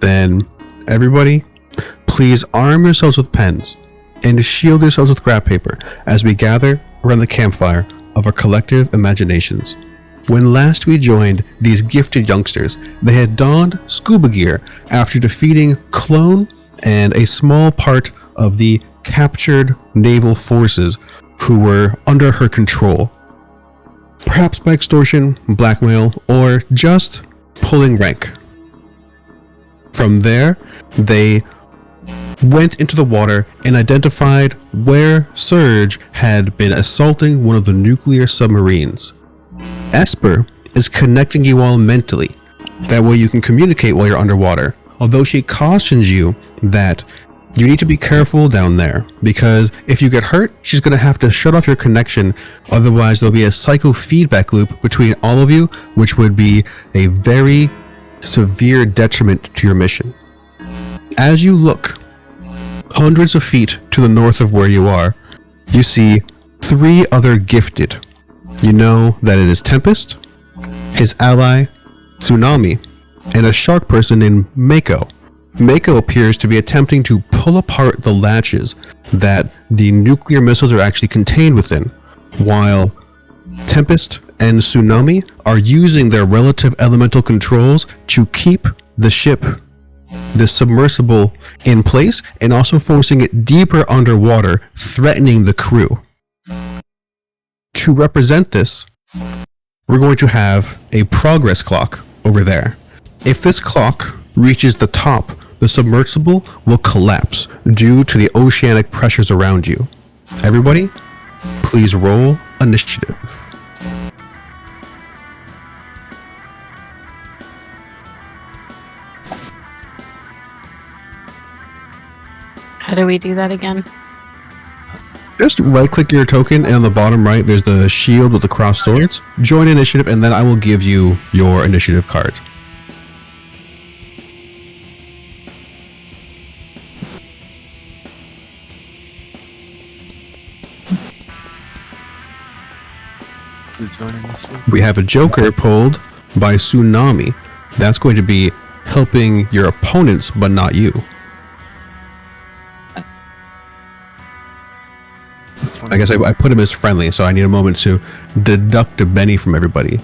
Then, everybody, please arm yourselves with pens and shield yourselves with graph paper as we gather around the campfire of our collective imaginations. When last we joined these gifted youngsters, they had donned scuba gear after defeating Clone and a small part of the captured naval forces who were under her control. Perhaps by extortion, blackmail, or just pulling rank. From there, they went into the water and identified where Surge had been assaulting one of the nuclear submarines. Esper is connecting you all mentally. That way you can communicate while you're underwater. Although she cautions you that you need to be careful down there, because if you get hurt, she's going to have to shut off your connection. Otherwise, there'll be a psycho-feedback loop between all of you, which would be a very severe detriment to your mission. As you look hundreds of feet to the north of where you are, you see 3 other gifted. You know that it is Tempest, his ally, Tsunami, and a shark person named Mako. Mako appears to be attempting to pull apart the latches that the nuclear missiles are actually contained within, while Tempest and Tsunami are using their relative elemental controls to keep the ship, the submersible, in place and also forcing it deeper underwater, threatening the crew. To represent this, we're going to have a progress clock over there. If this clock reaches the top, the submersible will collapse due to the oceanic pressures around you. Everybody, please roll initiative. How do we do that again? Just right-click your token, and on the bottom right, there's the shield with the crossed swords. Join initiative, and then I will give you your initiative card. We have a Joker pulled by Tsunami. That's going to be helping your opponents, but not you. I guess I put him as friendly, so I need a moment to deduct a Benny from everybody.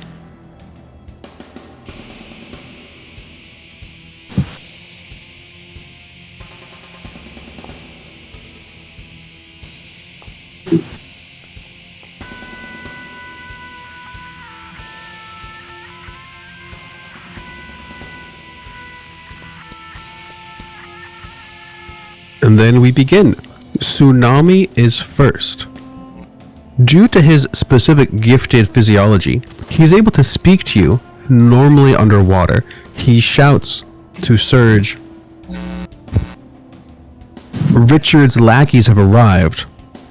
And then we begin. Tsunami is first. Due to his specific gifted physiology, he's able to speak to you normally underwater. He shouts to Surge, "Richard's lackeys have arrived.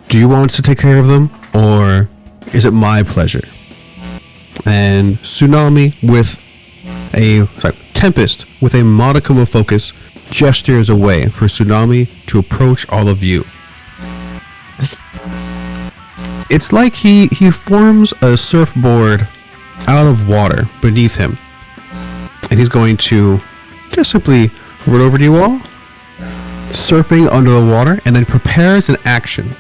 Do you want us to take care of them, or is it my pleasure?" And Tempest, with a modicum of focus, gestures away for Tsunami to approach all of you. It's like he forms a surfboard out of water beneath him. And he's going to just simply run over to you all, surfing under the water, and then prepares an action.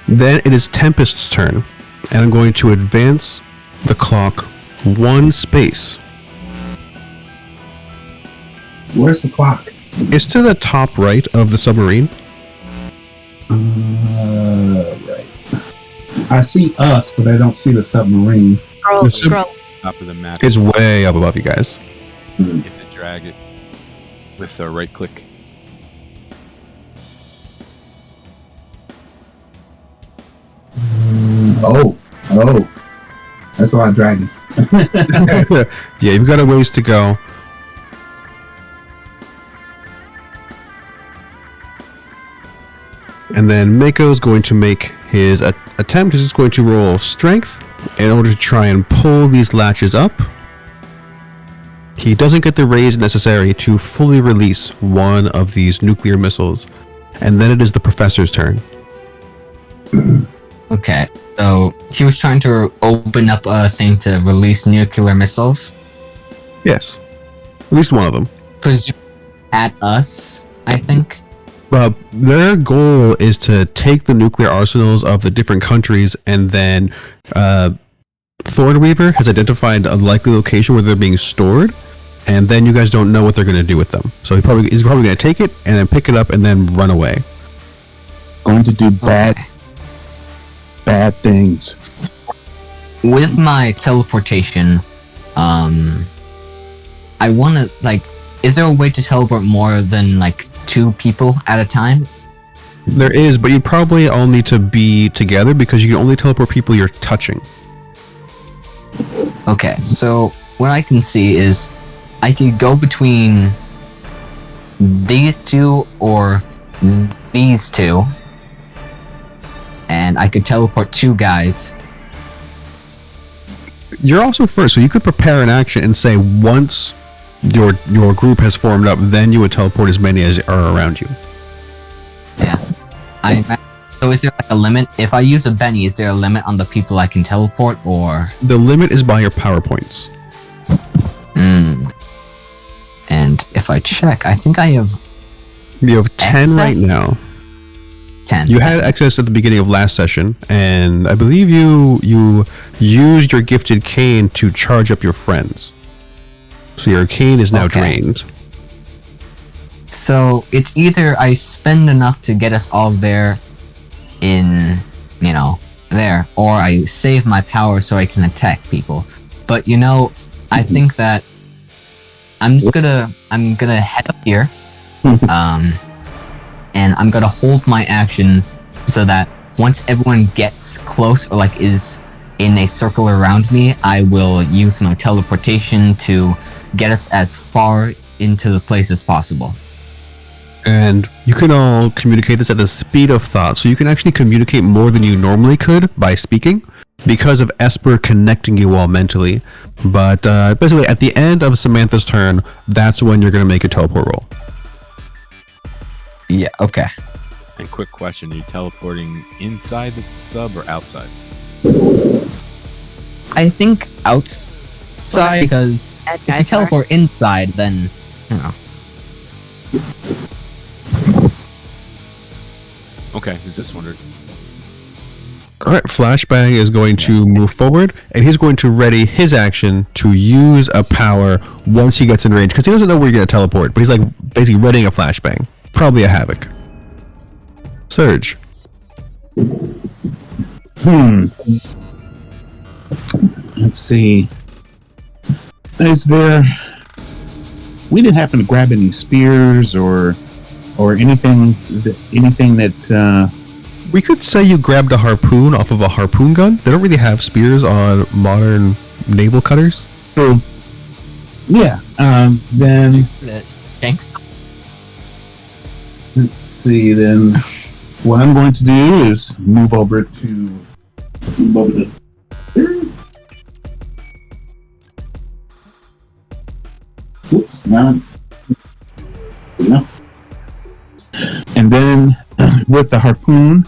Then it is Tempest's turn, and I'm going to advance the clock 1 space. Where's the clock? It's to the top right of the submarine. Right. I see us, but I don't see the submarine. Scroll. Top of the map. It's way up above you guys. You have to drag it with a right click. Oh. That's a lot of dragging. Yeah, you've got a ways to go. And then Mako's going to make his attempt. He's going to roll strength in order to try and pull these latches up. He doesn't get the raise necessary to fully release one of these nuclear missiles. And then it is the professor's turn. Okay, so he was trying to open up a thing to release nuclear missiles. Yes. At least one of them. At us, I think. Their goal is to take the nuclear arsenals of the different countries, and then Thornweaver has identified a likely location where they're being stored, and then you guys don't know what they're going to do with them. So he's probably going to take it and then pick it up and then run away. Going to do bad things. With my teleportation, I want to, like, is there a way to teleport more than, like, 2 people at a time? There is, but you probably all need to be together because you can only teleport people you're touching. Okay, so what I can see is I can go between these 2 or these 2, and I could teleport 2 guys. You're also first, so you could prepare an action and say once your group has formed up, then you would teleport as many as are around you. Yeah. So is there like a limit? If I use a Benny, is there a limit on the people I can teleport, or? The limit is by your power points. And if I check, I think I have... You have 10 excess? right now. 10. You had excess at the beginning of last session, and I believe you used your gifted cane to charge up your friends. So your cane is now drained. So it's either I spend enough to get us all there there, or I save my power so I can attack people. But I think that I'm gonna head up here, and I'm gonna hold my action so that once everyone gets close or like is in a circle around me, I will use my teleportation to get us as far into the place as possible. And you can all communicate this at the speed of thought, so you can actually communicate more than you normally could by speaking because of Esper connecting you all mentally. But basically, at the end of Samantha's turn, that's when you're going to make a teleport roll. Yeah, okay. And quick question, are you teleporting inside the sub or outside? I think outside, because if you teleport inside, then, Okay, who's just wondered. Alright, Flashbang is going to move forward, and he's going to ready his action to use a power once he gets in range, because he doesn't know where you're going to teleport, but he's like basically readying a Flashbang. Probably a Havoc. Surge. Let's see. We didn't happen to grab any spears or anything that We could say you grabbed a harpoon off of a harpoon gun. They don't really have spears on modern naval cutters. So, yeah. Then thanks. let's see. Then what I'm going to do is move over to Oops, no. And then with the harpoon,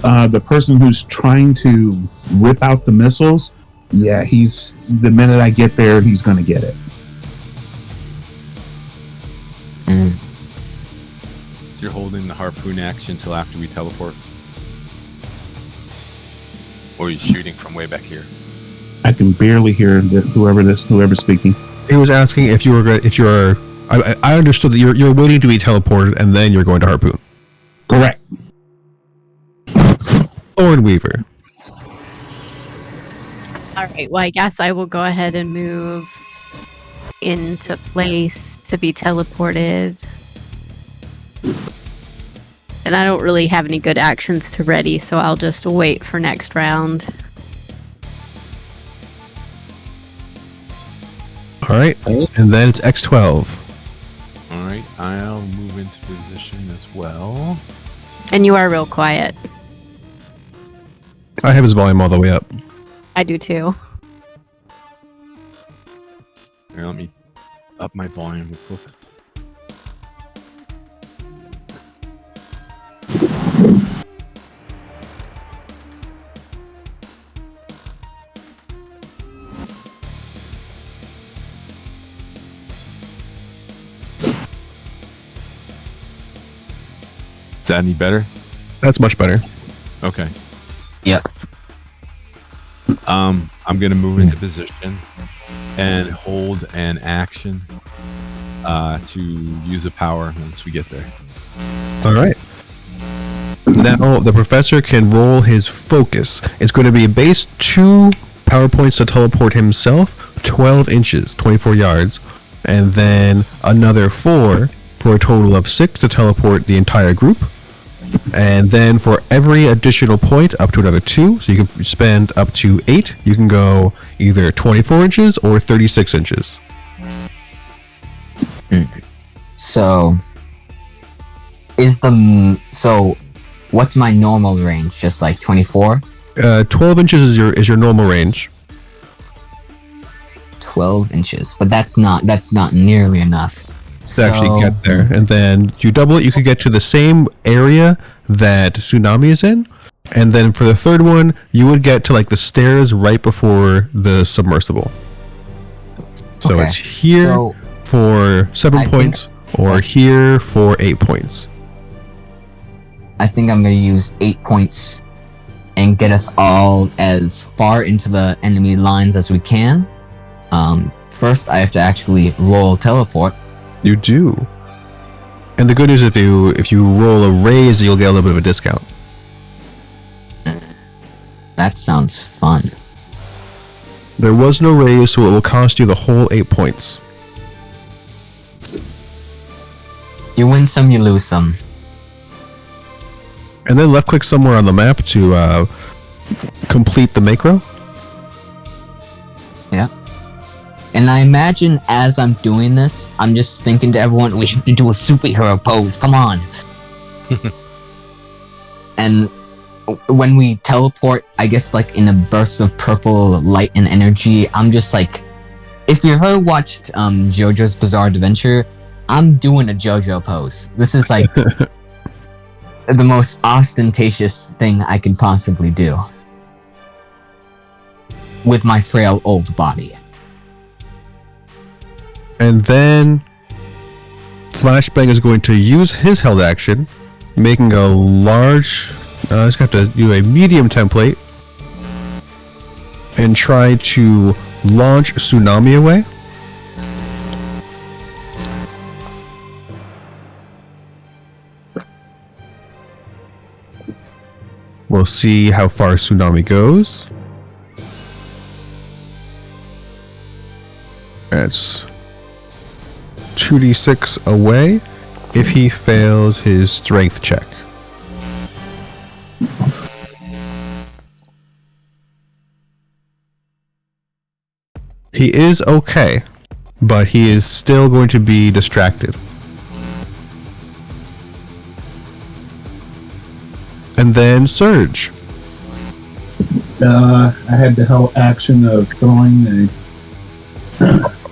the person who's trying to rip out the missiles, the minute I get there, he's going to get it. So you're holding the harpoon action until after we teleport? Or are you shooting from way back here? I can barely hear whoever's speaking. He was asking if you're. I understood that you're waiting to be teleported and then you're going to harpoon. Correct. Thornweaver. Alright, well, I guess I will go ahead and move into place to be teleported. And I don't really have any good actions to ready, so I'll just wait for next round. Alright, and then it's X12. Alright, I'll move into position as well. And you are real quiet. I have his volume all the way up. I do too. Here, let me up my volume real quick. Is that any better? That's much better. Okay. Yep. I'm gonna move into position and hold an action to use a power once we get there. All right. Now the professor can roll his focus. It's going to be base 2 power points to teleport himself 12 inches, 24 yards, and then another 4 for a total of 6 to teleport the entire group. And then for every additional point, up to another 2, so you can spend up to 8. You can go either 24 inches or 36 inches. So, what's my normal range? Just like 24? 12 inches is your normal range. 12 inches, but that's not nearly enough To actually get there. And then you double it, you could get to the same area that Tsunami is in. And then for the third one, you would get to like the stairs right before the submersible. So Okay. it's here So, for 7 I points or here for 8 points. I think I'm gonna use 8 points and get us all as far into the enemy lines as we can. First, I have to actually roll teleport. You do. And the good news, if you roll a raise, you'll get a little bit of a discount. That sounds fun. There was no raise, so it will cost you the whole 8 points. You win some, you lose some. And then left click somewhere on the map to complete the macro. Yeah. And I imagine as I'm doing this, I'm just thinking to everyone, we have to do a superhero pose, come on. And when we teleport, I guess like in a burst of purple light and energy, I'm just like, if you've ever watched JoJo's Bizarre Adventure, I'm doing a JoJo pose. This is like the most ostentatious thing I could possibly do with my frail old body. And then Flashbang is going to use his held action, making a large... he's going to have to do a medium template and try to launch Tsunami away. We'll see how far Tsunami goes. That's 2d6 away if he fails his strength check. He is okay, but he is still going to be distracted. And then Surge. I had the hell action of throwing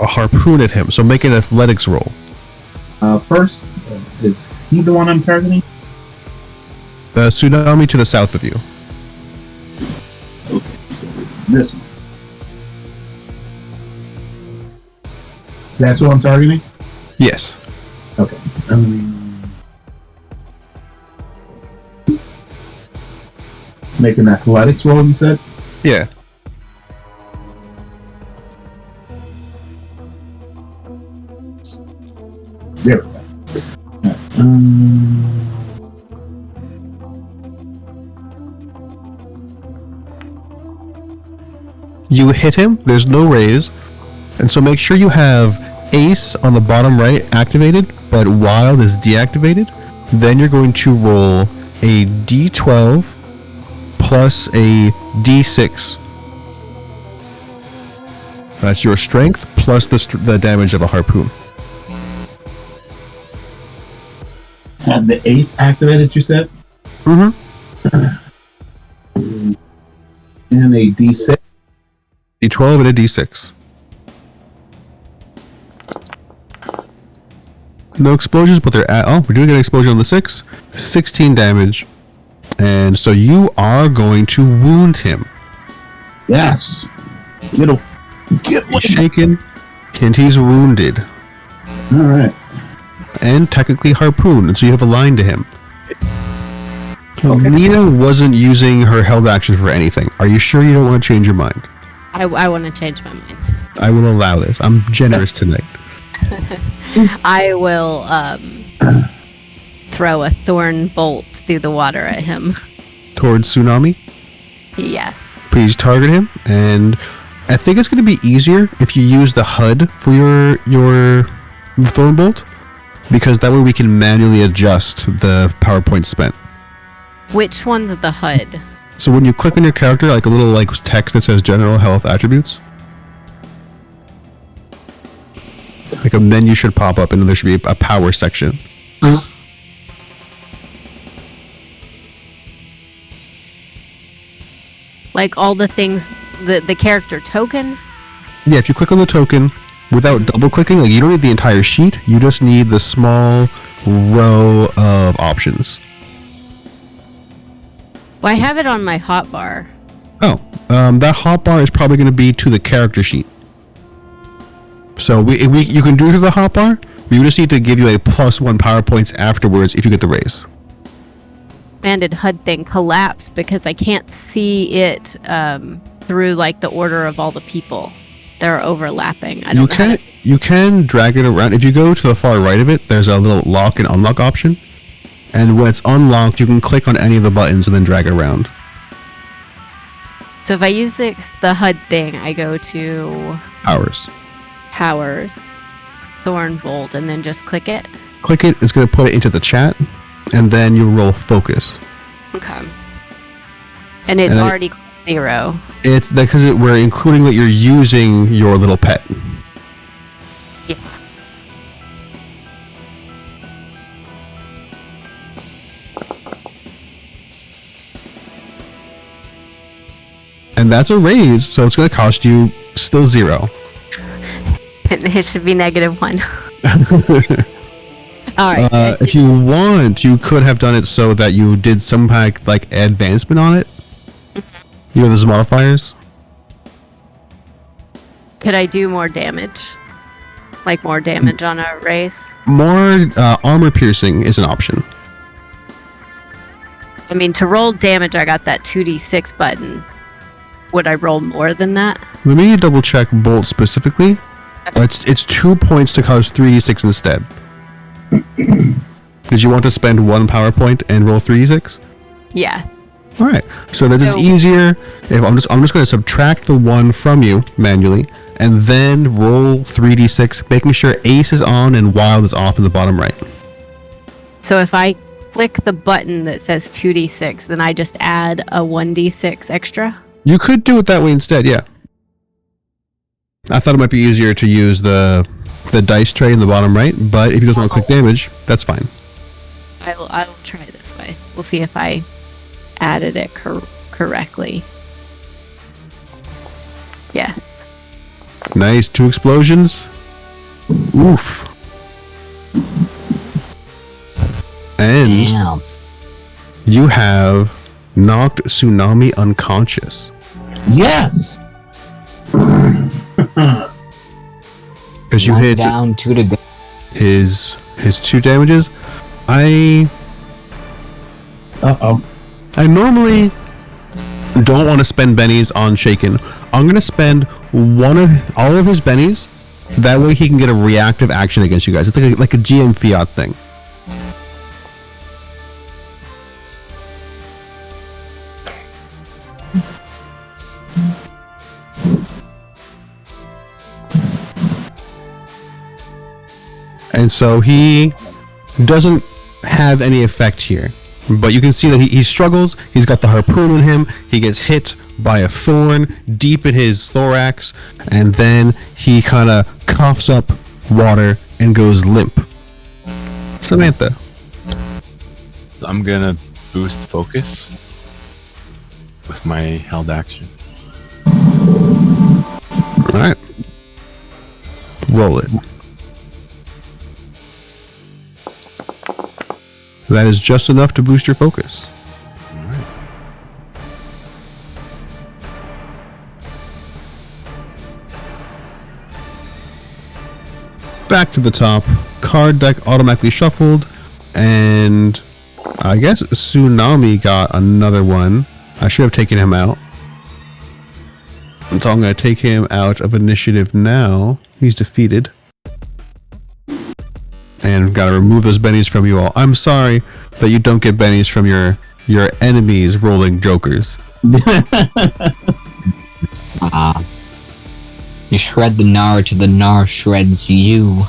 A harpoon at him, so make an athletics roll. first. Is he the one I'm targeting? The Tsunami to the south of you. Okay, so this one. That's what I'm targeting? Yes. Okay. Make an athletics roll, you said? Yeah. There we go. You hit him, there's no raise, and so make sure you have Ace on the bottom right activated, but Wild is deactivated. Then you're going to roll a d12 plus a d6. That's your strength plus the damage of a harpoon. Have the ace activated, you said? Mm-hmm. And a d6. D12 and a d6. No explosions, but they're at... Oh, we're doing an explosion on the 6. 16 damage. And so you are going to wound him. Yes. Get He's shaken, and he's wounded. Alright. And technically harpooned, and so you have a line to him. Nina wasn't using her held action for anything. Are you sure you don't want to change your mind? I want to change my mind. I will allow this. I'm generous tonight. I will throw a thorn bolt through the water at him. Towards Tsunami, Yes. please target him. And I think it's going to be easier if you use the HUD for your thorn bolt, because that way we can manually adjust the PowerPoint spent. Which one's the HUD? So when you click on your character, like a little like text that says general health attributes, like a menu should pop up and there should be a power section. Like all the things, the character token? Yeah, if you click on the token without double clicking, like you don't need the entire sheet, you just need the small row of options. Well, I have it on my hotbar. Oh, that hotbar is probably going to be to the character sheet. So you can do it to the hotbar. We just need to give you a +1 PowerPoints afterwards if you get the raise. Banded HUD thing collapsed because I can't see it through like the order of all the people. They're overlapping. I don't know how to- You can drag it around. If you go to the far right of it, there's a little lock and unlock option. And when it's unlocked, you can click on any of the buttons and then drag it around. So if I use the HUD thing, I go to Powers, Thorn Bolt, and then just click it. Click it, it's going to put it into the chat, and then you roll focus. Okay. And it's already 0. It's because we're including that you're using your little pet. Yeah. And that's a raise, so it's going to cost you still 0. It should be -1. All right. If you want, you could have done it so that you did some kind of, like advancement on it. You know, those modifiers. Could I do more damage? Like more damage on a race? More armor piercing is an option. I mean, to roll damage, I got that 2d6 button. Would I roll more than that? Let me double check bolt specifically. It's 2 points to cause 3d6 instead. Did you want to spend 1 PowerPoint and roll 3d6? Yeah. All right. So that is So- easier. If I'm just going to subtract the 1 from you manually, and then roll 3d6, making sure Ace is on and Wild is off in the bottom right. So if I click the button that says 2d6, then I just add a 1d6 extra? You could do it that way instead. Yeah. I thought it might be easier to use the dice tray in the bottom right, but if you just want to click damage, that's fine. I will try this way. We'll see if I added it correctly. Yes. Nice. 2 explosions. Oof. And Damn. you have knocked Tsunami unconscious. Yes. Because you One hit down, 2 to go. his 2 damages. I normally don't want to spend bennies on Shaken. I'm gonna spend all of his bennies. That way he can get a reactive action against you guys. It's like a GM Fiat thing. And so he doesn't have any effect here. But you can see that he struggles. He's got the harpoon in him. He gets hit by a thorn deep in his thorax. And then he kind of coughs up water and goes limp. Samantha. So I'm gonna boost focus with my held action. Alright. Roll it. That is just enough to boost your focus. Alright. Back to the top. Card deck automatically shuffled. And I guess Tsunami got another one. I should have taken him out. So I'm going to take him out of initiative now. He's defeated. And got to remove those bennies from you all. I'm sorry that you don't get bennies from your enemies rolling jokers. You shred the gnar till the gnar shreds you.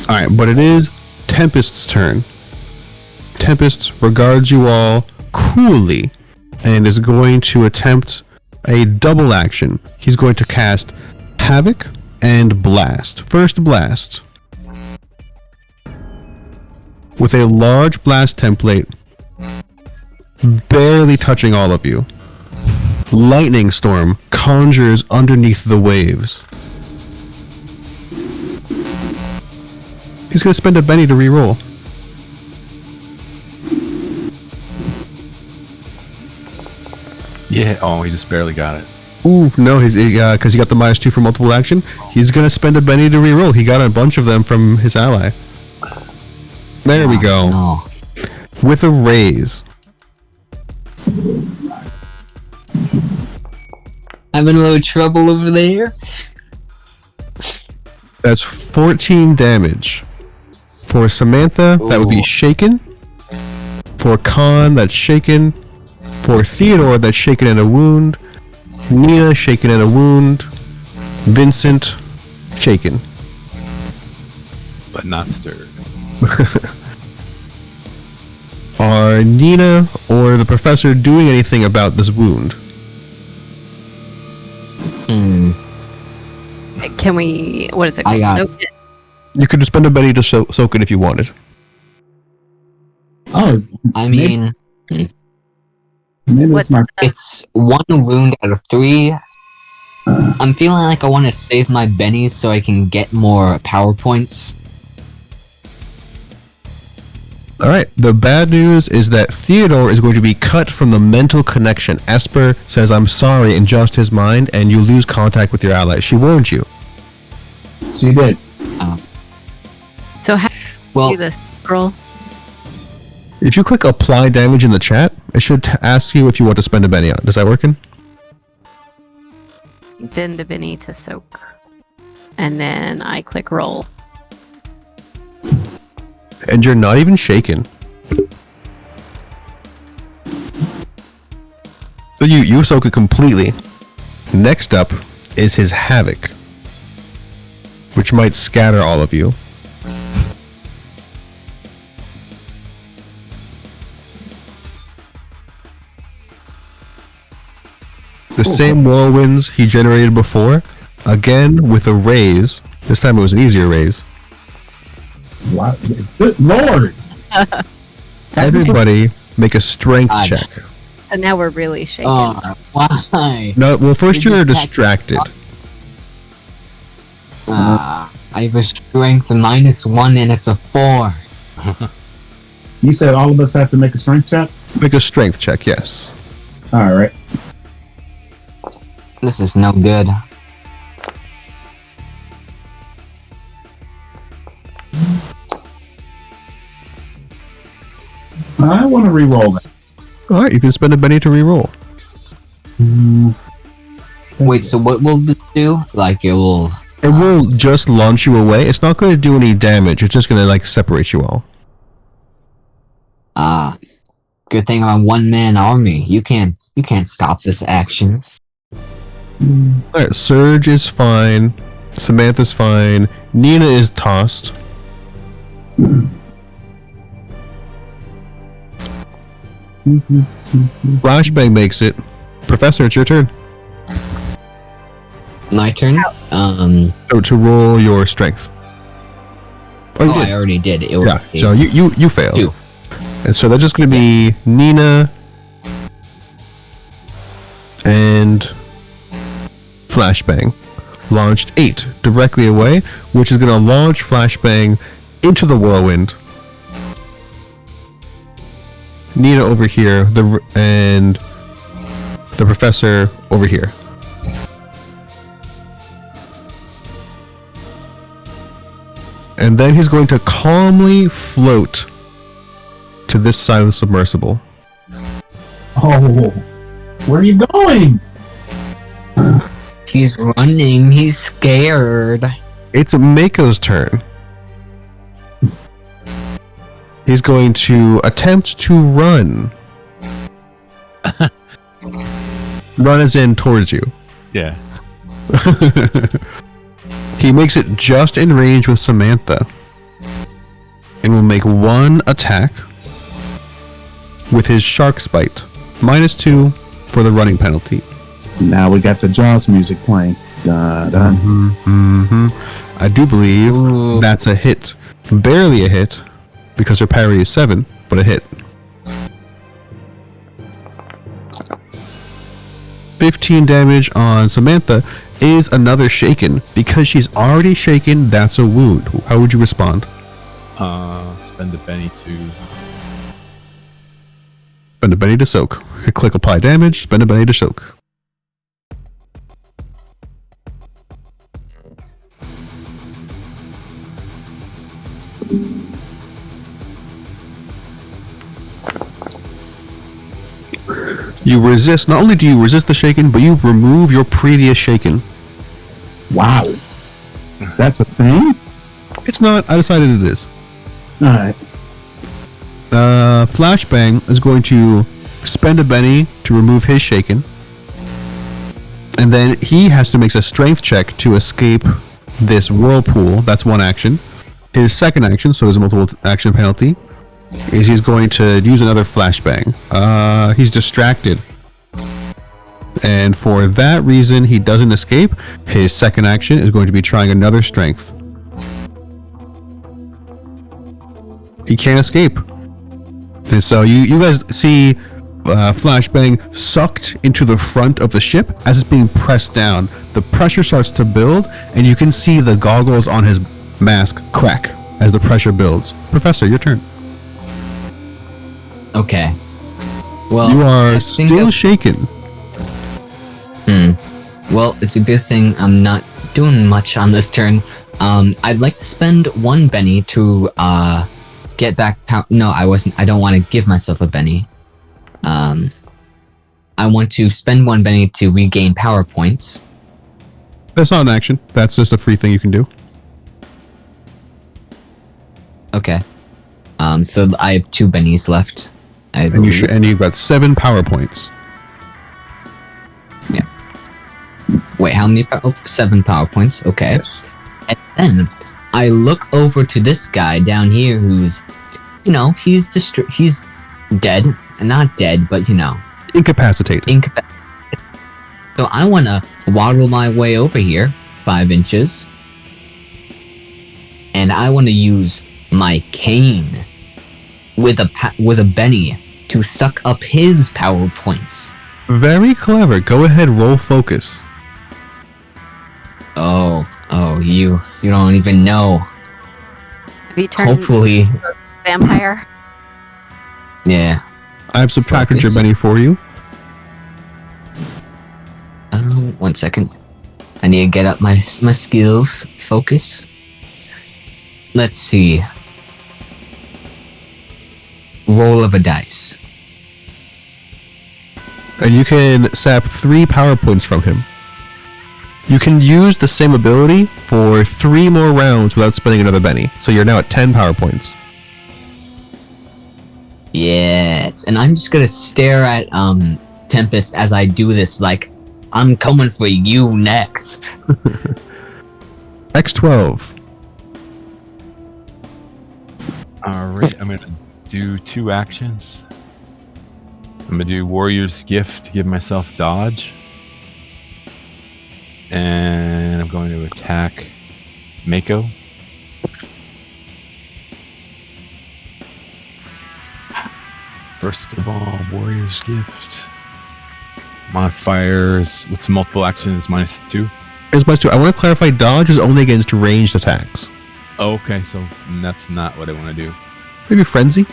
Alright, but it is Tempest's turn. Tempest regards you all coolly and is going to attempt a double action. He's going to cast Havoc and Blast. First Blast. With a large blast template, barely touching all of you. Lightning Storm conjures underneath the waves. He's going to spend a Benny to reroll. Yeah. Oh, he just barely got it. Ooh, no, he's because he got the -2 for multiple action. He's going to spend a Benny to reroll. He got a bunch of them from his ally. There we go. No. With a raise. Having a little trouble over there. That's 14 damage. For Samantha, that would be Ooh. shaken. For Khan, that's shaken. For Theodore, that's shaken and a wound. Nina, shaken and a wound. Vincent, shaken. But not stirred. Are Nina or the professor doing anything about this wound? Can we? What is it I called? got Soak it. You could spend a Benny to soak it if you wanted. Oh, I mean, maybe What- it's my. it's 1 wound out of 3. I'm feeling like I want to save my bennies so I can get more power points. Alright, the bad news is that Theodore is going to be cut from the mental connection. Esper says, I'm sorry, in just his mind, and you lose contact with your ally. She warned you. She did. So how do Well, you do this, girl? If you click apply damage in the chat, it should ask you if you want to spend a Benny on it. Does that working? Bend a Benny to soak, and then I click roll. And you're not even shaken. So you soak it completely. Next up is his Havoc, which might scatter all of you. The same whirlwinds he generated before, again with a raise. This time it was an easier raise. Wow. Good Lord. Everybody make a strength God. check. So now we're really shaking. why? No, well, first You you're just distracted. I have a strength -1 and it's a 4. You said all of us have to make a strength check? Make a strength check, yes. All right. This is no good. I want to re-roll that. Alright, you can spend a Benny to reroll. Wait, so what will this do? Like, it will... It will just launch you away. It's not going to do any damage. It's just going to, like, separate you all. Good thing I'm a one-man army. You can't stop this action. Alright, Surge is fine. Samantha's fine. Nina is tossed. Flashbang makes it. Professor, it's your turn. My turn? To roll your strength. Oh, you I did. already did. It was Yeah, so you failed. 2. And so that's just going to be Nina and Flashbang. Launched 8 directly away, which is going to launch Flashbang into the whirlwind. Nina over here, and the professor over here. And then he's going to calmly float to this side of the submersible. Oh, where are you going? He's running. He's scared. It's Mako's turn. He's going to attempt to run. Run as in towards you. Yeah. He makes it just in range with Samantha. And will make one attack with his Shark's Bite. -2 for the running penalty. Now we got the Jaws music playing. Da, da. I do believe Ooh. that's a hit. Barely a hit, because her parry is 7, but a hit. 15 damage on Samantha is another shaken. Because she's already shaken, that's a wound. How would you respond? Spend a penny to. Spend a penny to soak. Click apply damage, spend a penny to soak. You resist, not only do you resist the shaken, but you remove your previous shaken. Wow. That's a thing? It's not, I decided it is. Alright. Flashbang is going to spend a penny to remove his shaken. And then he has to make a strength check to escape this whirlpool. That's one action. His second action, so there's a multiple action penalty, is he's going to use another flashbang. He's distracted. And for that reason, he doesn't escape. His second action is going to be trying another strength. He can't escape. And so you guys see Flashbang sucked into the front of the ship as it's being pressed down. The pressure starts to build, and you can see the goggles on his mask crack as the pressure builds. Professor, your turn. Okay. Well, You are I think still shaken. Well, it's a good thing I'm not doing much on this turn. I'd like to spend 1 Benny to get back. No, I wasn't. I don't want to give myself a Benny. I want to spend 1 Benny to regain power points. That's not an action. That's just a free thing you can do. Okay. So I have 2 Bennies left. I And, believe. and you've got 7 power points. Wait, how many? 7 power points. Okay. Yes. And then I look over to this guy down here who's, he's he's dead. Not dead, but Incapacitated. So I want to waddle my way over here 5 inches. And I want to use my cane with a Benny to suck up his power points. Very clever. Go ahead, roll focus. Oh, you don't even know. Have you turned Hopefully, vampire? yeah. I've subtracted your Focus. Benny for you. 1 second. I need to get up my skills. Focus. Let's see. Roll of a dice. And you can sap 3 power points from him. You can use the same ability for 3 more rounds without spending another Benny. So you're now at 10 power points. Yes, and I'm just gonna stare at Tempest as I do this, like I'm coming for you next. X12. Alright, I'm gonna do 2 actions. I'm gonna do Warrior's Gift to give myself dodge. And I'm going to attack Mako. First of all, Warrior's Gift. Modifiers with multiple actions -2. Is my I want to clarify, dodge is only against ranged attacks. Oh, okay, so that's not what I want to do. Maybe Frenzy?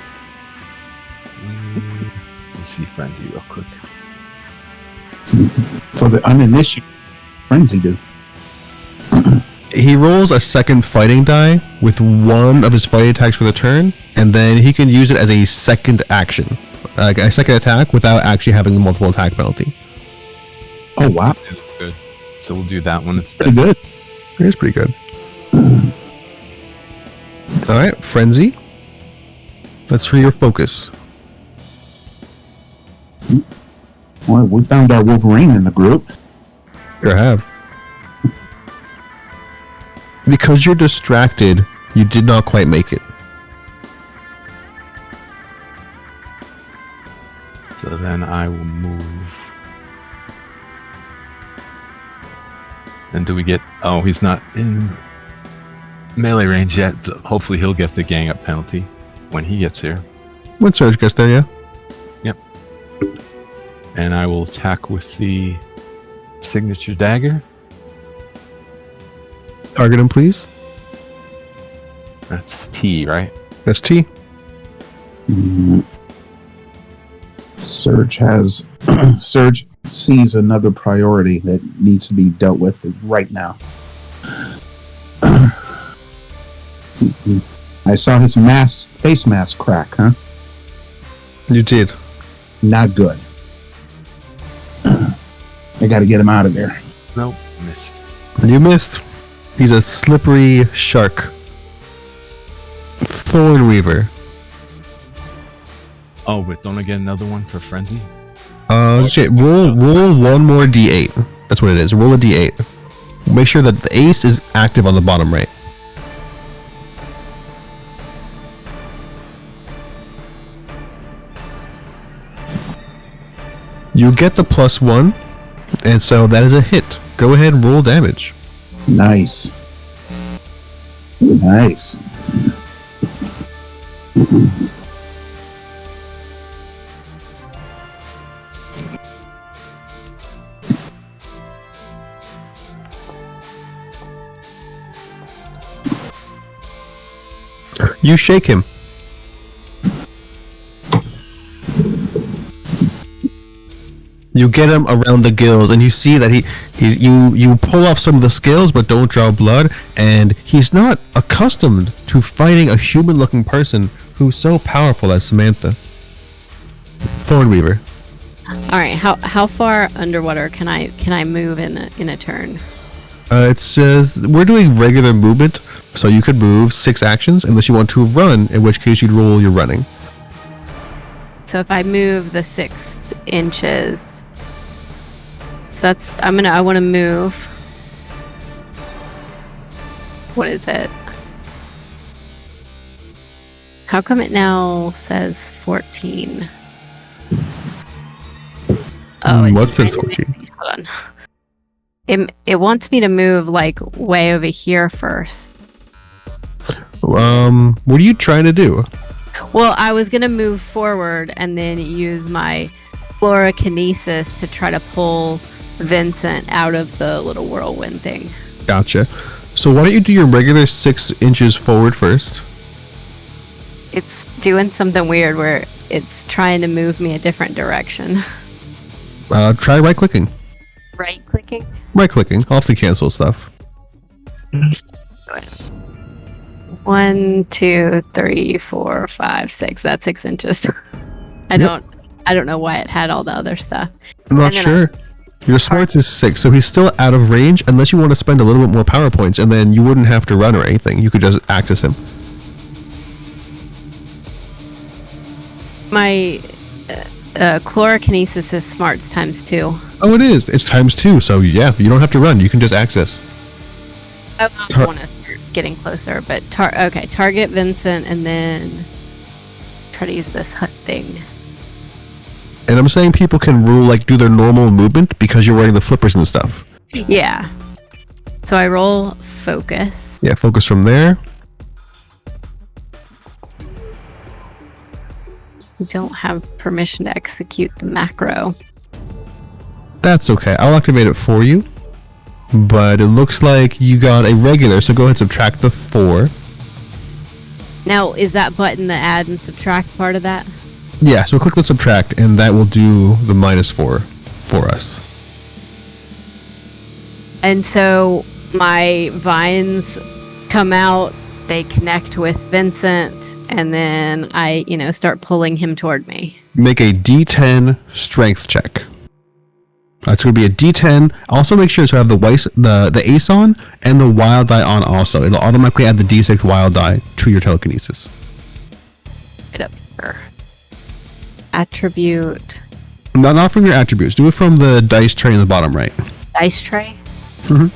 Let's see Frenzy real quick. For the uninitiated, Frenzy do. He rolls a second fighting die with one of his fighting attacks for the turn, and then he can use it as a second action, like a second attack without actually having the multiple attack penalty. Oh wow, Yeah, that's good. So we'll do that one pretty instead. good. It is pretty good. All right, Frenzy. That's for your focus. Well, we found our Wolverine in the group. Sure have. Because you're distracted, you did not quite make it. So then I will move. And do we get... Oh, he's not in melee range yet. But hopefully he'll get the gang up penalty when he gets here. When Surge gets there, yeah. And I will attack with the signature dagger. Target him, please. That's T, right? That's T. Surge has Surge sees another priority that needs to be dealt with right now. I saw his face mask crack, huh? You did. Not good. I gotta get him out of there. Nope, missed. You missed. He's a slippery shark. Thornweaver. Oh, but don't I get another one for Frenzy? Shit, roll one more d8. That's what it is. Roll a d8. Make sure that the ace is active on the bottom right. You get the +1, and so that is a hit. Go ahead and roll damage. Nice. Nice. You shake him. You get him around the gills, and you see that you pull off some of the scales, but don't draw blood. And he's not accustomed to fighting a human-looking person who's so powerful as Samantha. Thornweaver. All right, how far underwater can I move in a turn? It says we're doing regular movement, so you could move 6 actions unless you want to run, in which case you'd roll your running. So if I move the 6 inches, I want to move. What is it? How come it now says 14? Oh, it's What says trying to 14? make me- Hold on. It wants me to move like way over here first. What are you trying to do? Well, I was gonna move forward and then use my chlorokinesis to try to pull Vincent out of the little whirlwind thing. Gotcha. So why don't you do your regular 6 inches forward first? It's doing something weird where it's trying to move me a different direction. Try right-clicking. Right clicking? Right-clicking. I'll have to cancel stuff. 1, 2, 3, 4, 5, 6. That's 6 inches. I don't know why it had all the other stuff. I'm not And then sure. Your smarts is 6, so he's still out of range unless you want to spend a little bit more power points, and then you wouldn't have to run or anything. You could just act as him. My chlorokinesis is smarts times 2. Oh, it is. It's ×2, so yeah, you don't have to run. You can just access. I also want to start getting closer, but target Vincent and then try to use this hut thing. And I'm saying people can do their normal movement because you're wearing the flippers and stuff. Yeah. So I roll focus. Yeah, focus from there. You don't have permission to execute the macro. That's okay. I'll activate it for you. But it looks like you got a regular, so go ahead and subtract the 4. Now, is that button the add and subtract part of that? Yeah, so click the subtract, and that will do the -4 for us. And so my vines come out they connect with Vincent, and then I, start pulling him toward me. Make a D10 strength check. It's going to be a D10. Also, make sure to have the ace on and the wild die on also. It'll automatically add the D6 wild die to your telekinesis. Right up here. Attribute. Not from your attributes. Do it from the dice tray in the bottom right. Dice tray? Mm-hmm.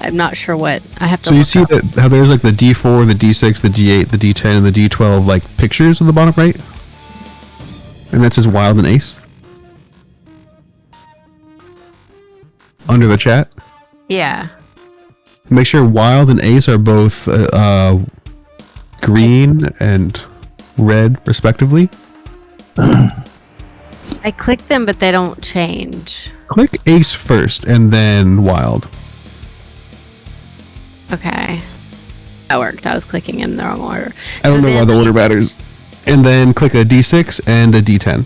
I'm not sure what. I have to So you look see up. that how there's like the D4, the D6, the D8, the D10, and the D12 like pictures on the bottom right? And that says wild and ace? Under the chat? Yeah. Make sure wild and ace are both green and red, respectively. I click them, but they don't change. Click ace first and then wild. Okay. That worked. I was clicking in the wrong order. I don't know why the order matters. And then click a D6 and a D10.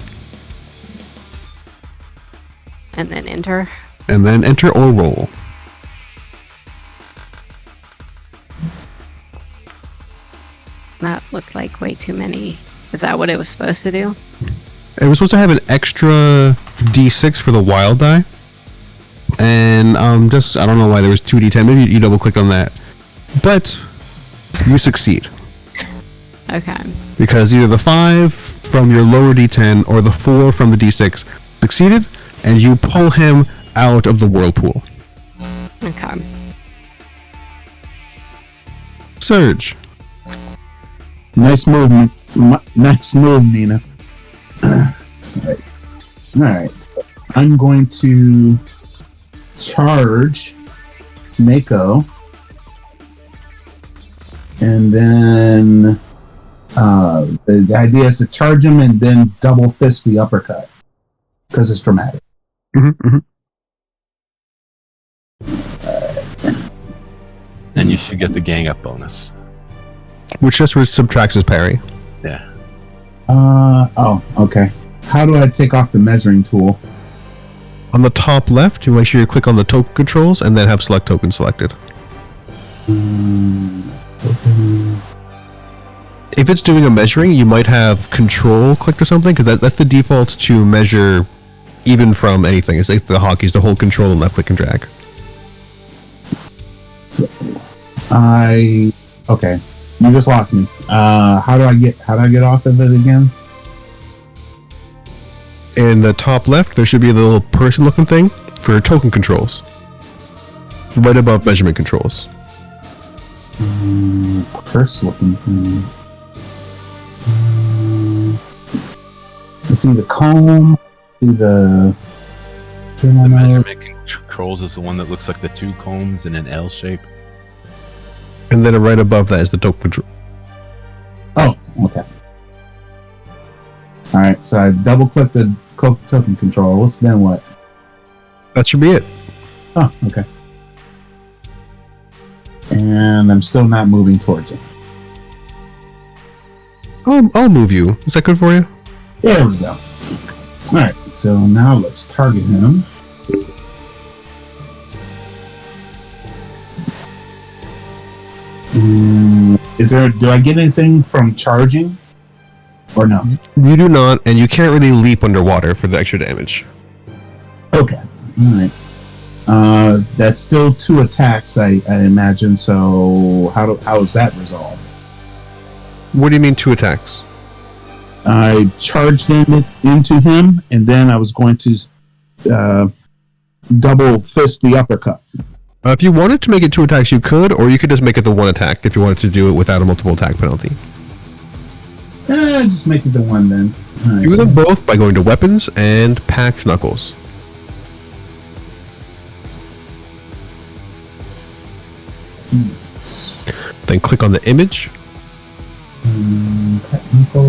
And then enter. And then enter or roll. That looked like way too many. Is that what it was supposed to do? It was supposed to have an extra D6 for the wild die. And I don't know why there was 2 D10. Maybe you double clicked on that. But you succeed. Okay. Because either the 5 from your lower D10 or the 4 from the D6 succeeded, and you pull him out of the whirlpool. Okay. Surge. Nice move, nice move, Nina. All right, I'm going to charge Mako, and then the idea is to charge him and then double fist the uppercut because it's dramatic. And you should get the gang up bonus. Which just subtracts his parry. Yeah. Oh, okay. How do I take off the measuring tool? On the top left, you make sure you click on the token controls and then have select token selected. If it's doing a measuring, you might have control clicked or something, because that's the default to measure even from anything. It's like the hotkeys to hold control and left click and drag. Okay. You just lost me. How do I get off of it again? In the top left, there should be a little person looking thing for token controls. Right above measurement controls. Purse looking thing. I see the comb. See the. The measurement controls is the one that looks like the 2 combs in an L shape. And then right above that is the token control. Oh, okay. All right, so I double click the token control. Then what? That should be it. Oh, okay. And I'm still not moving towards it. I'll move you. Is that good for you? There we go. All right, so now let's target him. Do I get anything from charging? Or no? You do not, and you can't really leap underwater for the extra damage. Okay. Alright. That's still 2 attacks, I imagine, so how is that resolved? What do you mean 2 attacks? I charged into him, and then I was going to double fist the uppercut. If you wanted to make it 2 attacks, you could, or you could just make it the 1 attack if you wanted to do it without a multiple attack penalty. Just make it the 1 then. Right. Do them both by going to weapons and packed knuckles. Then click on the image. Technical.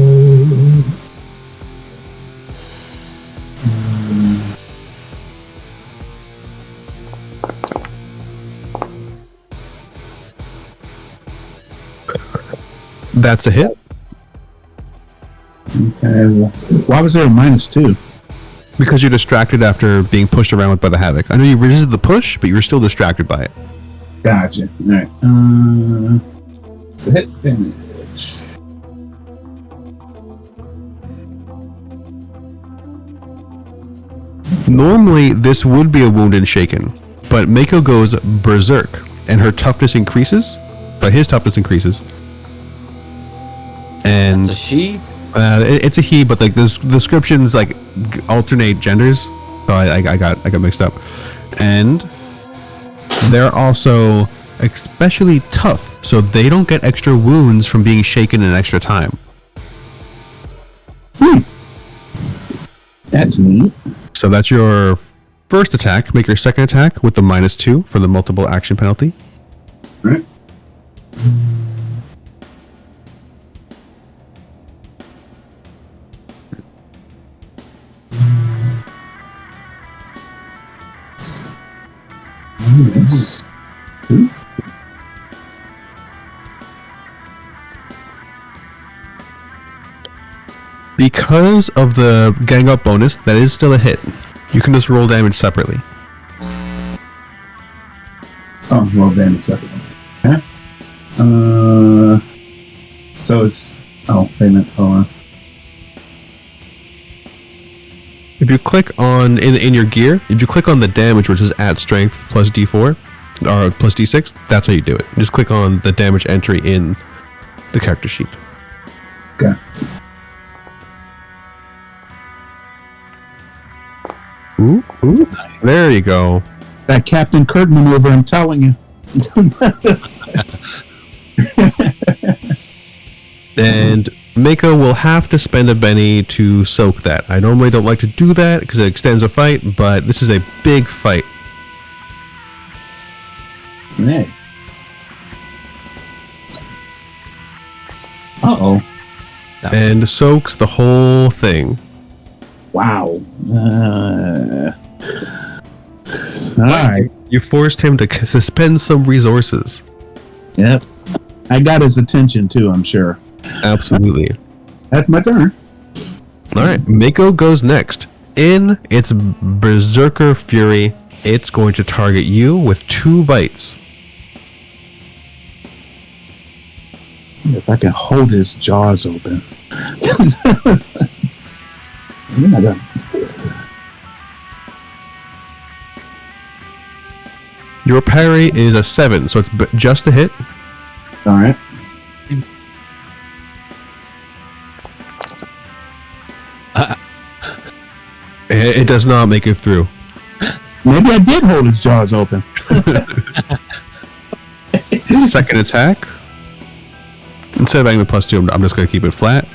That's a hit. Okay. Why was there a -2? Because you're distracted after being pushed around by the Havoc. I know you resisted the push, but you were still distracted by it. Gotcha. All right. It's a hit damage. Normally, this would be a wound and shaken, but Mako goes berserk, and her toughness increases. But his toughness increases, and It's a she. it's a he. But like the descriptions like alternate genders, so I got mixed up, and they're also especially tough, so they don't get extra wounds from being shaken an extra time. That's neat. So that's your first attack. Make your second attack with the -2 for the multiple action penalty. All right. Yes. Because of the gang up bonus, that is still a hit. You can just roll damage separately. Oh, roll damage separately. Okay. So it's payment. Hold on. If you click on in your gear, if you click on the damage, which is at strength plus D4 or plus D6, that's how you do it. Just click on the damage entry in the character sheet. Okay. Ooh, there you go. That Captain Kirk maneuver, I'm telling you. And Mako will have to spend a Benny to soak that. I normally don't like to do that because it extends a fight, but this is a big fight. Hey. Uh-oh. And soaks the whole thing. Wow. Alright. You forced him to spend some resources. Yep. I got his attention too, I'm sure. Absolutely. That's my turn. Alright, Mako goes next. In its Berserker Fury, it's going to target you with 2 bites. If I can hold his jaws open. You're not gonna... Your parry is a 7, so it's just a hit. Alright. It does not make it through. Maybe I did hold his jaws open. Second attack. Instead of adding the +2, I'm just going to keep it flat.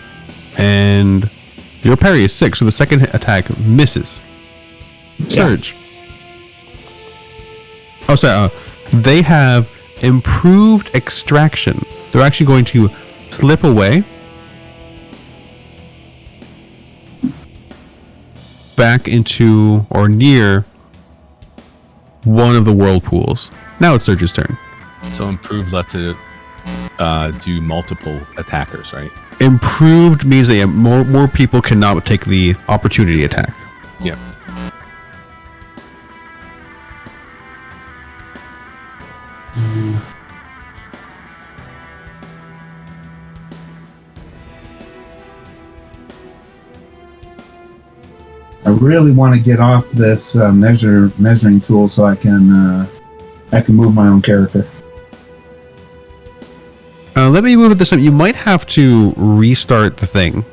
And your parry is 6, so the second attack misses. Surge. Oh, sorry. They have improved extraction. They're actually going to slip away. Back into or near one of the whirlpools. Now it's Surge's turn. So improved lets it do multiple attackers, right? Improved means that more people cannot take the opportunity attack. Yeah. I really want to get off this measuring tool so I can move my own character. Let me move it this time. You might have to restart the thing.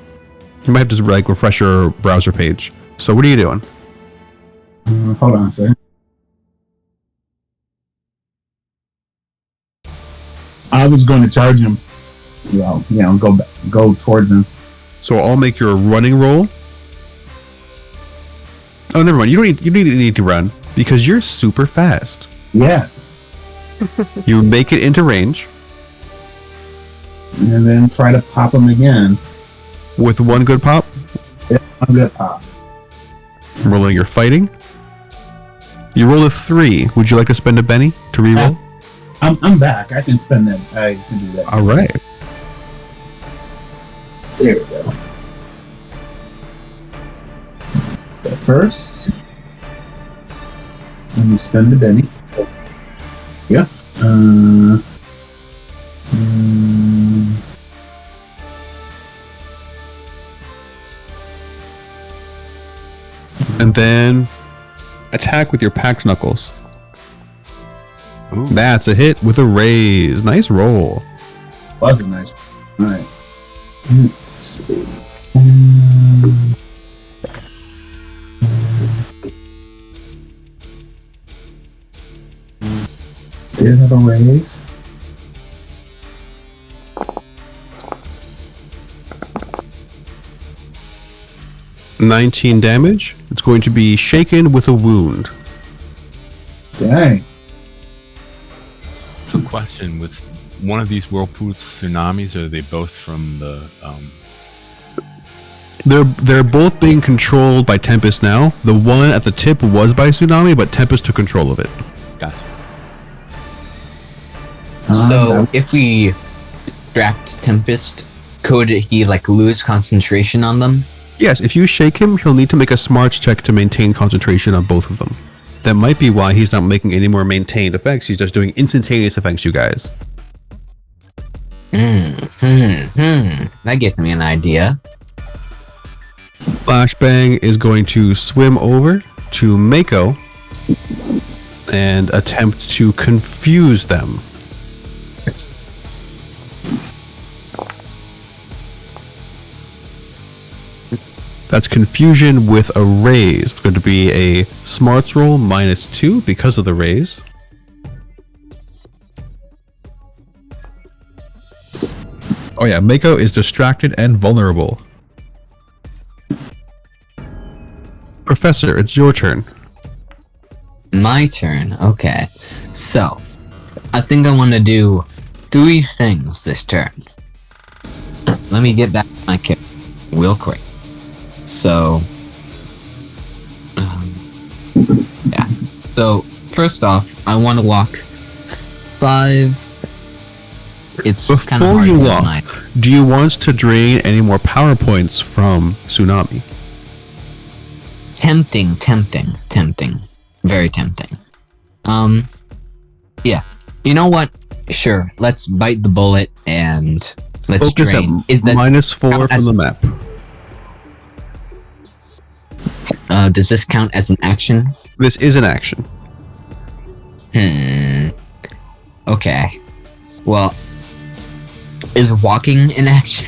You might have to like refresh your browser page. So what are you doing? Hold on a second. I was going to charge him. Well, go towards him. So I'll make your running roll. Oh, never mind. You don't need to run because you're super fast. Yes. You make it into range And then try to pop him again. with one good pop. Yeah, I'm gonna pop. Rolling your fighting. You roll a 3. Would you like to spend a Benny to reroll? I'm back. I can spend that. I can do that. All right. There we go. But first, let me spend the Benny. Yeah. And then attack with your packed knuckles. Ooh. That's a hit with a raise. Nice roll. Was a nice. All right. Let's see. Did have a raise. $19 damage. It's going to be shaken with a wound. Dang. So, question: with one of these whirlpool tsunamis, or are they both from the? They're both being controlled by Tempest now. The one at the tip was by Tsunami, but Tempest took control of it. Gotcha. So if we distract Tempest, could he like lose concentration on them? Yes, if you shake him, he'll need to make a smarts check to maintain concentration on both of them. That might be why he's not making any more maintained effects. He's just doing instantaneous effects, you guys. That gives me an idea. Flashbang is going to swim over to Mako and attempt to confuse them. That's confusion with a raise. It's going to be a smarts roll -2 because of the raise. Oh yeah, Mako is distracted and vulnerable. Professor, it's your turn. My turn. Okay. So, I think I want to do 3 things this turn. Let me get back to my character real quick. So, yeah. So, first off, I want to walk 5. It's kind of Before hard you with walk, my- do you want to drain any more power points from Tsunami? Tempting. Very tempting. Yeah. You know what? Sure. Let's bite the bullet and let's Focus drain. at -4 from the map. Does this count as an action? This is an action. Okay. Well, is walking an action?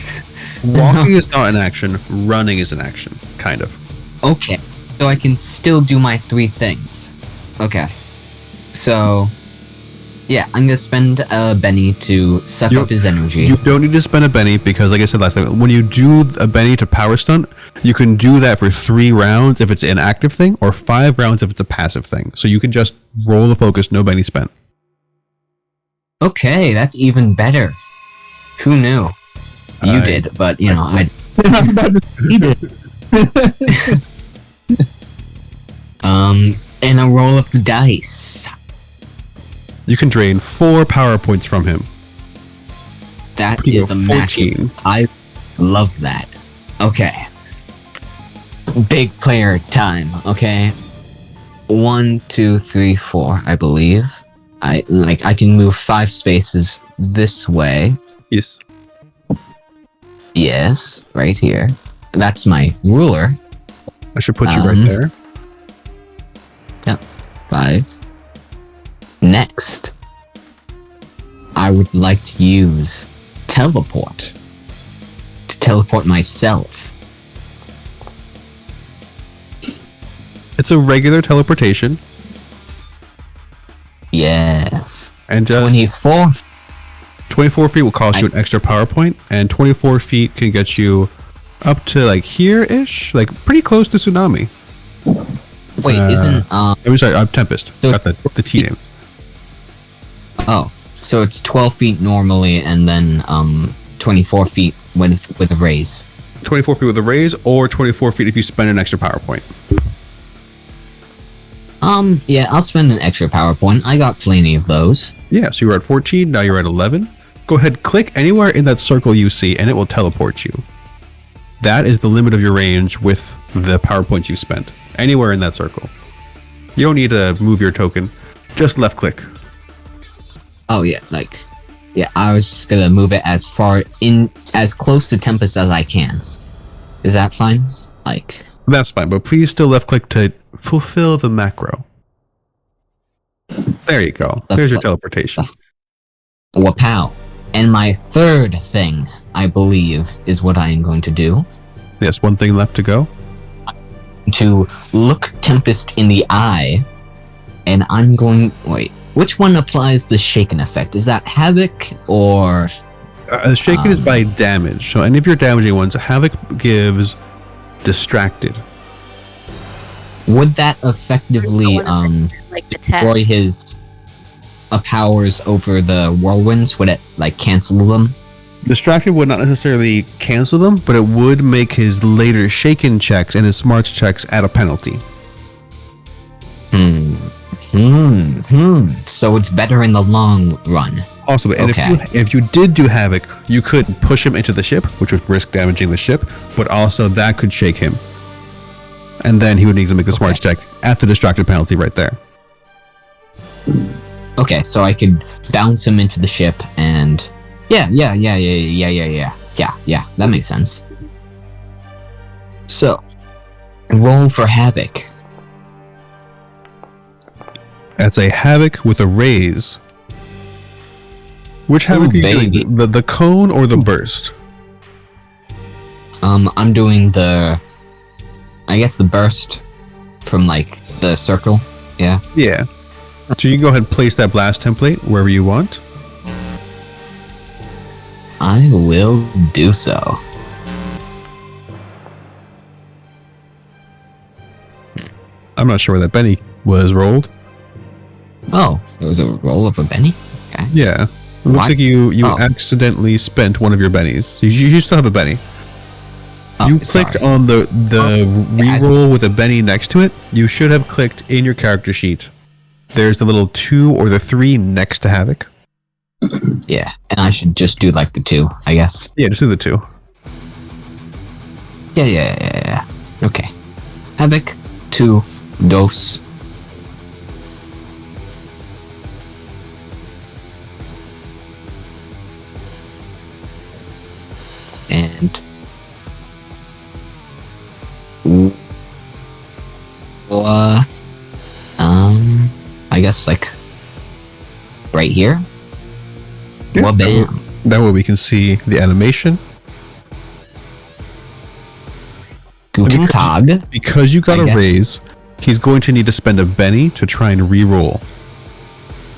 Walking is not an action. Running is an action, kind of. Okay. So I can still do my 3 things. Okay. So, yeah, I'm gonna spend a Benny to suck up his energy. You don't need to spend a Benny because, like I said last time, when you do a Benny to power stunt, you can do that for 3 rounds if it's an active thing, or 5 rounds if it's a passive thing. So you can just roll the focus, no Benny spent. Okay, that's even better. Who knew? You did, but you know, I. I'm about to eat it. And a roll of the dice. You can drain 4 power points from him. That Putting is you a at match. 14. I love that. Okay. Big player time, okay? 1, 2, 3, 4, I believe. I can move 5 spaces this way. Yes. Yes, right here. That's my ruler. I should put you right there. 5. Next, I would like to use teleport to teleport myself. It's a regular teleportation. Yes. And just 24. 24 feet will cost you an extra power point, and 24 feet can get you up to like here-ish, like pretty close to Tsunami. Wait, isn't I'm sorry, I'm Tempest. So- Got the T names. oh, so it's 12 feet normally, and then 24 feet with a raise. 24 feet with a raise, or 24 feet if you spend an extra power point. Yeah, I'll spend an extra power point. I got plenty of those. Yeah, so you were at 14, now you're at 11. Go ahead, click anywhere in that circle you see, and it will teleport you. That is the limit of your range with the power points you spent. Anywhere in that circle. You don't need to move your token. Just left click. Oh yeah, like, yeah. I was just gonna move it as close to Tempest as I can. Is that fine? Like, That's fine, but please still left click to fulfill the macro. There you go. There's your teleportation. wapow. And my third thing, I believe, is what I am going to do. Yes, one thing left to go. To look Tempest in the eye, and I'm going. Wait, which one applies the shaken effect? Is that Havoc or? Shaken is by damage, so any of your damaging ones, Havoc gives distracted. Would that effectively like the test. destroy his powers over the whirlwinds? Would it like cancel them? Distracted would not necessarily cancel them, but it would make his later shaken checks and his smarts checks at a penalty. So it's better in the long run. Possibly. And Okay. if you did do Havoc, you could push him into the ship, which would risk damaging the ship, but also that could shake him. And then he would need to make the smarts check at the distracted penalty right there. Okay, so I could bounce him into the ship and yeah, that makes sense. So, roll for Havoc. That's a Havoc with a raise. Which Havoc Ooh, are you baby. doing? The cone or the burst? I'm doing the burst from like the circle. Yeah. Yeah. So you can go ahead and place that blast template wherever you want. I will do so. I'm not sure where that Benny was rolled. Oh, it was a roll of a Benny? Okay. Yeah. It looks What? like you Oh. accidentally spent one of your bennies. You still have a Benny. Oh, You sorry. clicked on the yeah, reroll with a Benny next to it. You should have clicked in your character sheet. There's the little 2 or the 3 next to Havoc. Yeah, and I should just do like the 2, I guess. Yeah, just do the 2. Yeah. Okay. Havoc, 2, dos. And I guess like right here. Yeah, Well, bam. That way we can see the animation. Guten Tag. Because you got I a guess. raise, he's going to need to spend a Benny to try and re-roll.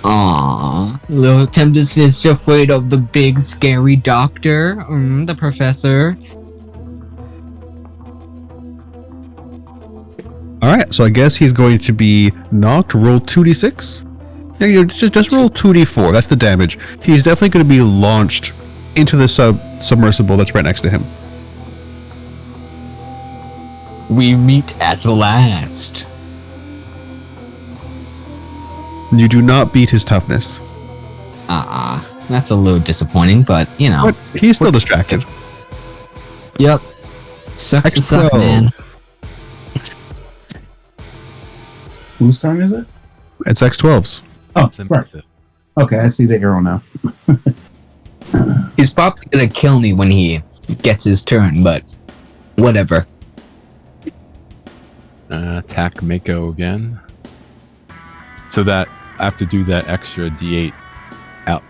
Aww, little Tempest is afraid of the big scary doctor, the professor. Alright, so I guess he's going to be knocked. Roll 2d6. Yeah, just roll 2d4. That's the damage. He's definitely going to be launched into the submersible that's right next to him. We meet at last. You do not beat his toughness. That's a little disappointing, but you know. But he's still distracted. Yep. Sucks to suck, X12. man. Whose turn is it? It's X12's. Oh, It's right. impressive. Okay, I see the arrow now. He's probably gonna kill me when he gets his turn, but whatever. Attack Mako again. So that I have to do that extra D8 out,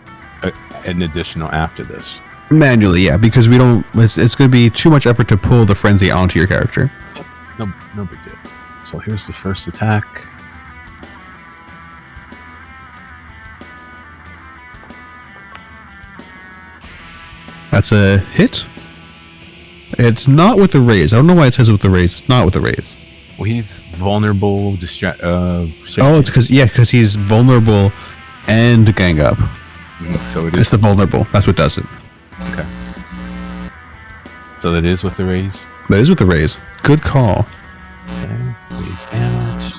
an additional after this. Manually, yeah, because we don't. It's going to be too much effort to pull the frenzy onto your character. No big deal. So here's the first attack. That's a hit. It's not with the raise. I don't know why it says with the raise. It's not with the raise. Well, he's vulnerable. Oh, it's because he's vulnerable and gang up. So it It's is. the vulnerable. That's what does it. Okay. So that is with the raise. That is with the raise. Good call. Okay. Raise damage.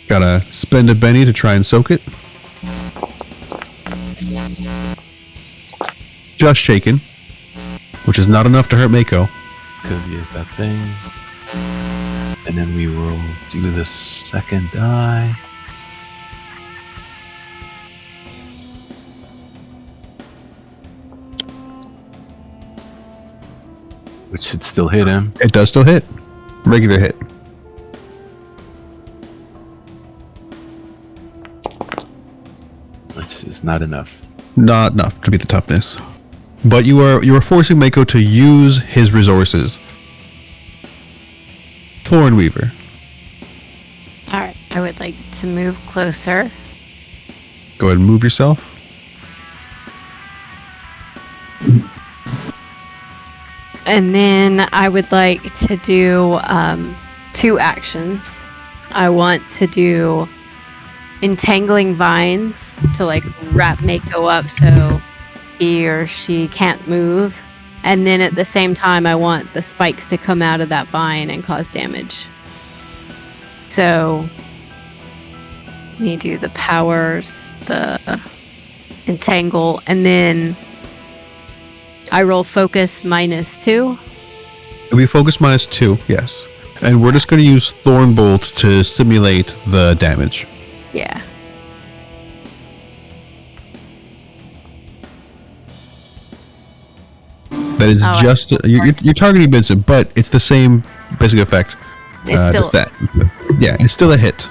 Gotta spend a Benny to try and soak it. Just shaken, which is not enough to hurt Mako. because he has that thing. And then we will do the second die. Which should still hit him. It does still hit. Regular hit. Which is not enough. Not enough to beat the toughness. But you are forcing Mako to use his resources. Thornweaver. All right. I would like to move closer. Go ahead and move yourself. And then I would like to do 2 actions. I want to do entangling vines to like wrap Mako up so he or she can't move. And then at the same time, I want the spikes to come out of that vine and cause damage. So let me do the powers, the entangle, and then I roll focus -2. It'll be focus -2, yes. And we're just going to use Thornbolt to simulate the damage. Yeah. That is just you're targeting Vincent, but it's the same basic effect. It's Just still that. Yeah, it's still a hit.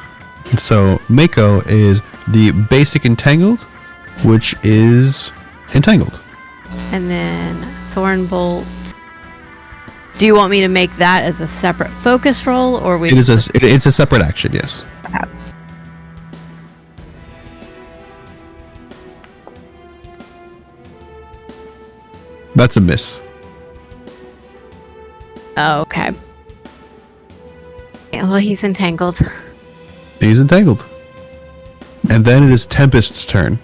So Mako is the basic entangled, which is entangled. And then Thornbolt. Do you want me to make that as a separate focus roll, or we? It's a separate action. Yes. That's a miss. Oh, okay. Yeah, well, he's entangled. He's entangled. And then it is Tempest's turn.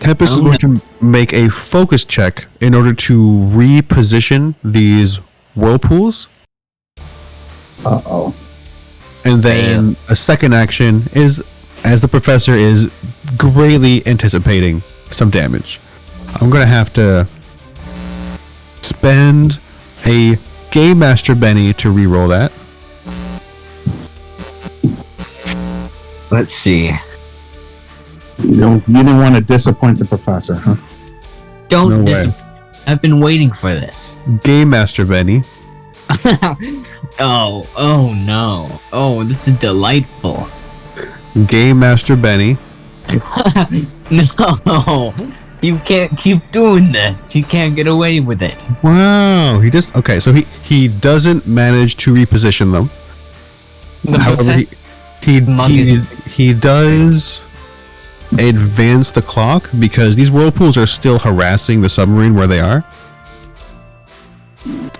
Tempest is going to make a focus check in order to reposition these whirlpools. Uh-oh. And then a second action is, as the professor is greatly anticipating some damage, I'm going to have to spend a Game Master Benny to reroll that. Let's see. You didn't want to disappoint the professor, huh? Don't No way. I've been waiting for this. Game Master Benny. Oh no. Oh, this is delightful. Game Master Benny. No. You can't keep doing this. You can't get away with it. Wow. Okay, so he doesn't manage to reposition them. The However, professor- he does advance the clock because these whirlpools are still harassing the submarine where they are.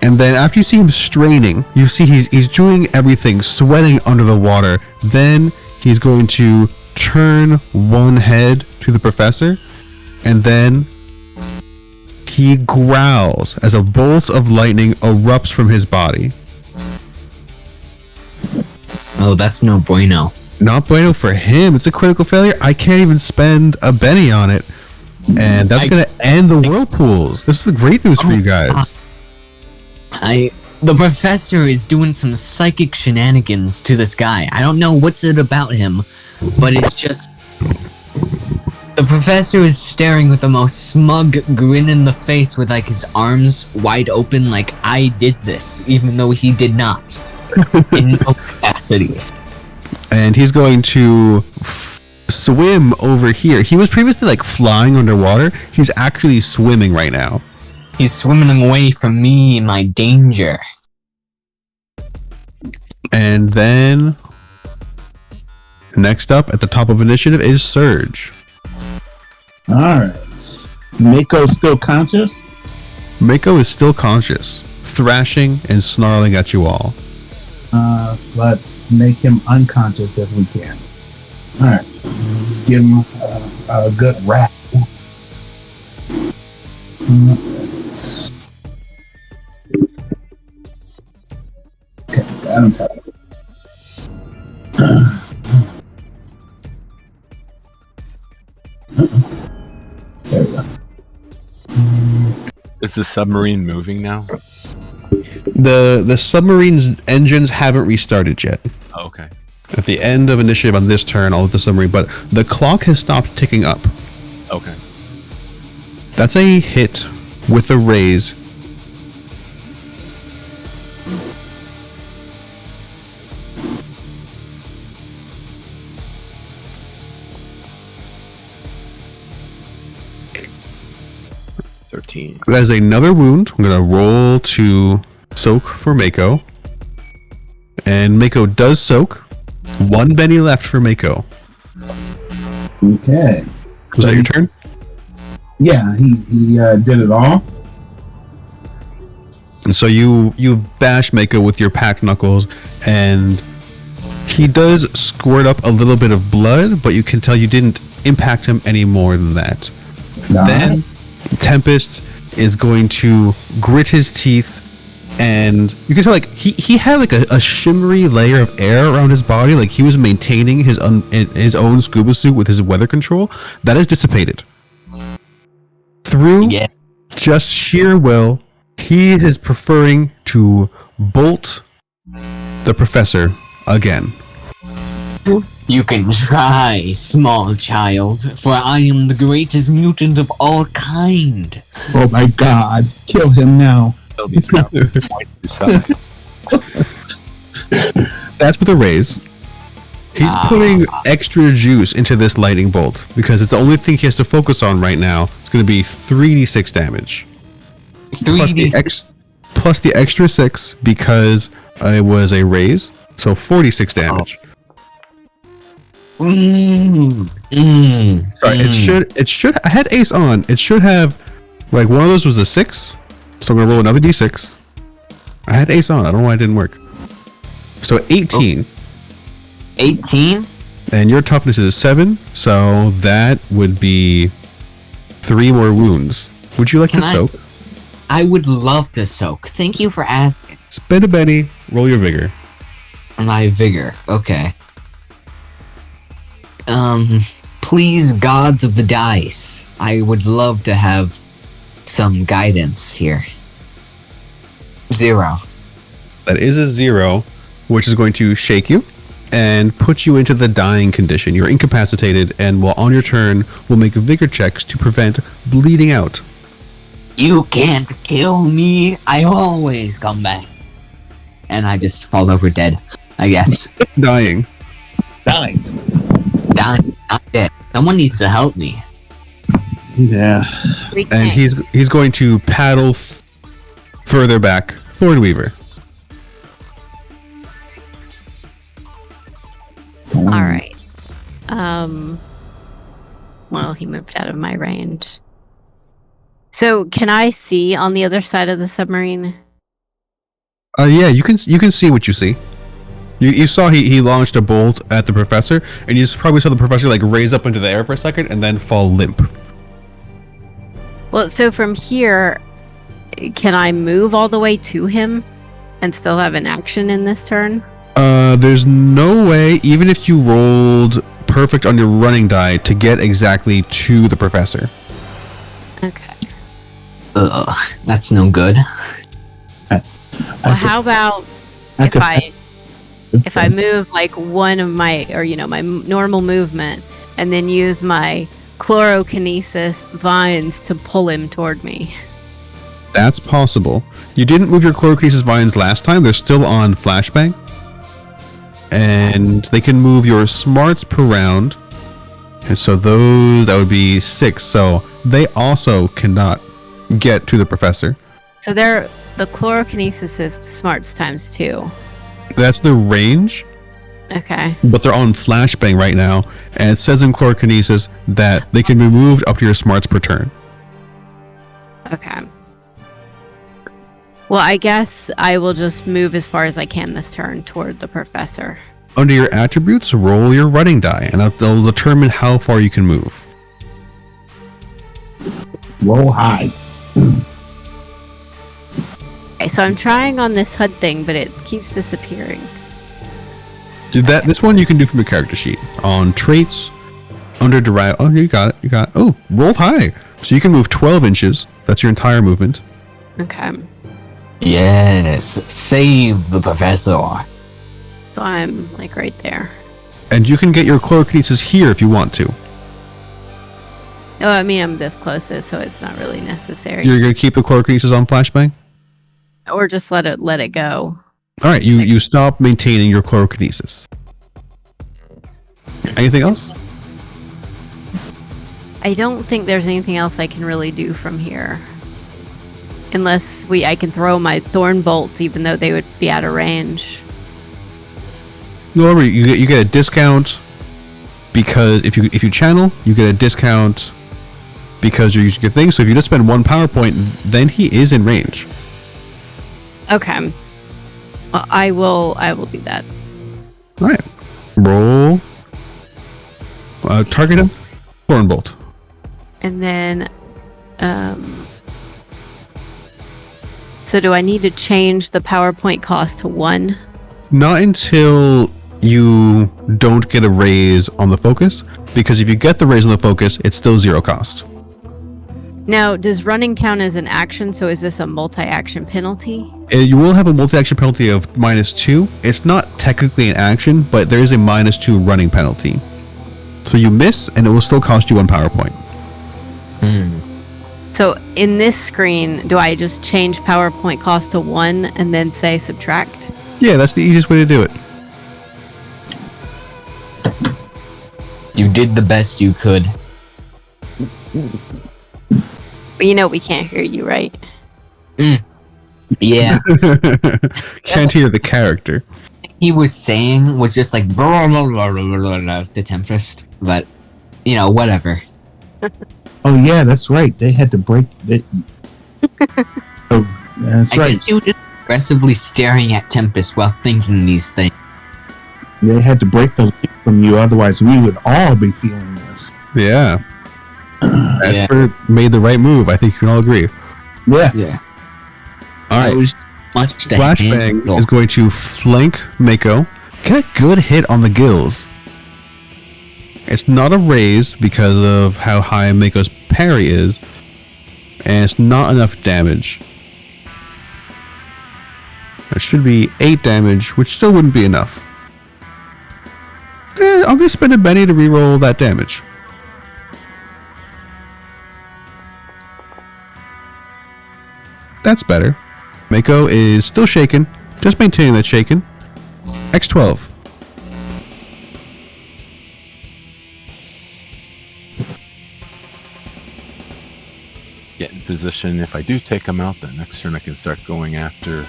And then after you see him straining, you see he's doing everything, sweating under the water. Then he's going to turn one head to the professor, and then he growls as a bolt of lightning erupts from his body. Oh, that's no bueno. Not bueno for him. It's a critical failure. I can't even spend a Benny on it. And that's going to end the whirlpools. This is great news for you guys. The professor is doing some psychic shenanigans to this guy. I don't know what's it about him, but it's just... The professor is staring with the most smug grin in the face with like his arms wide open like I did this, even though he did not. In no capacity. And he's going to swim over here. He was previously like flying underwater. He's actually swimming right now. He's swimming away from me and my danger. And then next up at the top of initiative is Surge. All right. Mako's still conscious? Mako is still conscious, thrashing and snarling at you all. Let's make him unconscious if we can. All right. Let's give him a good rap. Okay, got him tied. There we go. Is the submarine moving now? The submarine's engines haven't restarted yet. Oh, okay. At the end of initiative on this turn, all of the submarine, but the clock has stopped ticking up. Okay. That's a hit with a raise. That is another wound. I'm gonna roll to soak for Mako. And Mako does soak. 1 Benny left for Mako. Okay. Was that your turn? Yeah, he did it all. And so you bash Mako with your packed knuckles, and he does squirt up a little bit of blood, but you can tell you didn't impact him any more than that. Nice. Then Tempest is going to grit his teeth, and you can tell like he had like a shimmery layer of air around his body, like he was maintaining his own scuba suit with his weather control. That is dissipated through just sheer will. He is preferring to bolt the professor again. You can try, small child, for I am the greatest mutant of all kind. Oh my god. Kill him now. Kill these points. That's with a raise. He's putting extra juice into this lightning bolt because it's the only thing he has to focus on right now. It's going to be 3d6 damage. Plus the extra 6 because it was a raise, so 46 damage. Sorry, it should. I had ace on. It should have, like, one of those was a 6, so I'm gonna roll another d6. I had ace on. I don't know why it didn't work. So 18. 18? And your toughness is 7, so that would be 3 more wounds. Would you like to soak? I would love to soak. Thank you for asking. Spend a Benny. Roll your vigor. My vigor. Okay. Please, gods of the dice. I would love to have some guidance here. 0. That is a 0, which is going to shake you and put you into the dying condition. You're incapacitated, and while on your turn, we'll make vigor checks to prevent bleeding out. You can't kill me. I always come back. And I just fall over dead, I guess. Dying. Dying. Not dead. Someone needs to help me. Yeah. And he's going to paddle further back. Thornweaver. All right. Well, he moved out of my range. So, can I see on the other side of the submarine? Yeah, you can see what you see. You saw he launched a bolt at the professor, and you probably saw the professor like raise up into the air for a second and then fall limp. Well, so from here, can I move all the way to him and still have an action in this turn? There's no way, even if you rolled perfect on your running die, to get exactly to the professor. Okay. Ugh, that's no good. Well, how about if I move like one of my, or my normal movement, and then use my chlorokinesis vines to pull him toward me? That's possible. You didn't move your chlorokinesis vines last time. They're still on flashbang. And they can move your smarts per round. And so that would be 6. So they also cannot get to the professor. So the chlorokinesis is smarts times 2. That's the range. Okay. But they're on flashbang right now. And it says in chlorokinesis that they can be moved up to your smarts per turn. Okay. Well, I guess I will just move as far as I can this turn toward the professor. Under your attributes, roll your running die, and they'll determine how far you can move. Roll high. Okay, so I'm trying on this HUD thing, but it keeps disappearing. This one you can do from your character sheet. On traits, under derive. Oh, you got it. Oh, roll high. So you can move 12 inches. That's your entire movement. Okay. Yes, save the professor. So I'm like right there. And you can get your chlorokinesis here if you want to. Oh, I mean, I'm this closest, so it's not really necessary. You're going to keep the chlorokinesis on flashbang? Or just let it go. All right, you stop maintaining your chlorokinesis. Anything else? I don't think there's anything else I can really do from here. Unless I can throw my thorn bolts, even though they would be out of range. No, you get a discount because if you channel, you get a discount because you're using your thing. So if you just spend one power point, then he is in range. Okay. Well, I will do that. All right, roll. Target him. Thorn bolt. And then, so do I need to change the PowerPoint cost to 1? Not until you don't get a raise on the focus, because if you get the raise on the focus, it's still 0 cost. Now, does running count as an action? So is this a multi-action penalty? You will have a multi-action penalty of -2. It's not technically an action, but there is a -2 running penalty. So you miss, and it will still cost you 1 power point. So in this screen, do I just change PowerPoint cost to 1 and then say subtract? Yeah, that's the easiest way to do it. You did the best you could. But you know we can't hear you, right? Yeah. Can't hear the character. He was saying was just like blah, blah, blah, blah, blah, blah, to Tempest, but whatever. Oh yeah, that's right. They had to break it. Oh, that's I right. guess you were just aggressively staring at Tempest while thinking these things. They had to break the link from you, otherwise we would all be feeling this. Yeah. Yeah. Esper made the right move. I think you can all agree. Yes. Yeah. All right. It was much to Flashbang handle. is going to flank Mako. Get a good hit on the gills. It's not a raise because of how high Mako's parry is, and it's not enough damage. It should be 8 damage, which still wouldn't be enough. I'm going to spend a Benny to reroll that damage. That's better. Mako is still shaken, just maintaining that shaken. X12. Get in position. If I do take him out, then next turn I can start going after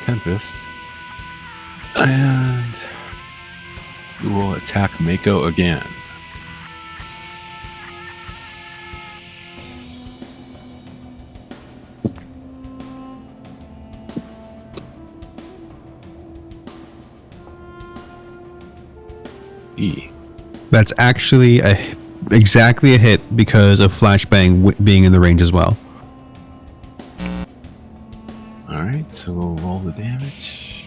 Tempest. And we will attack Mako again. E. That's actually exactly a hit because of Flashbang being in the range as well. Alright, so we'll roll the damage.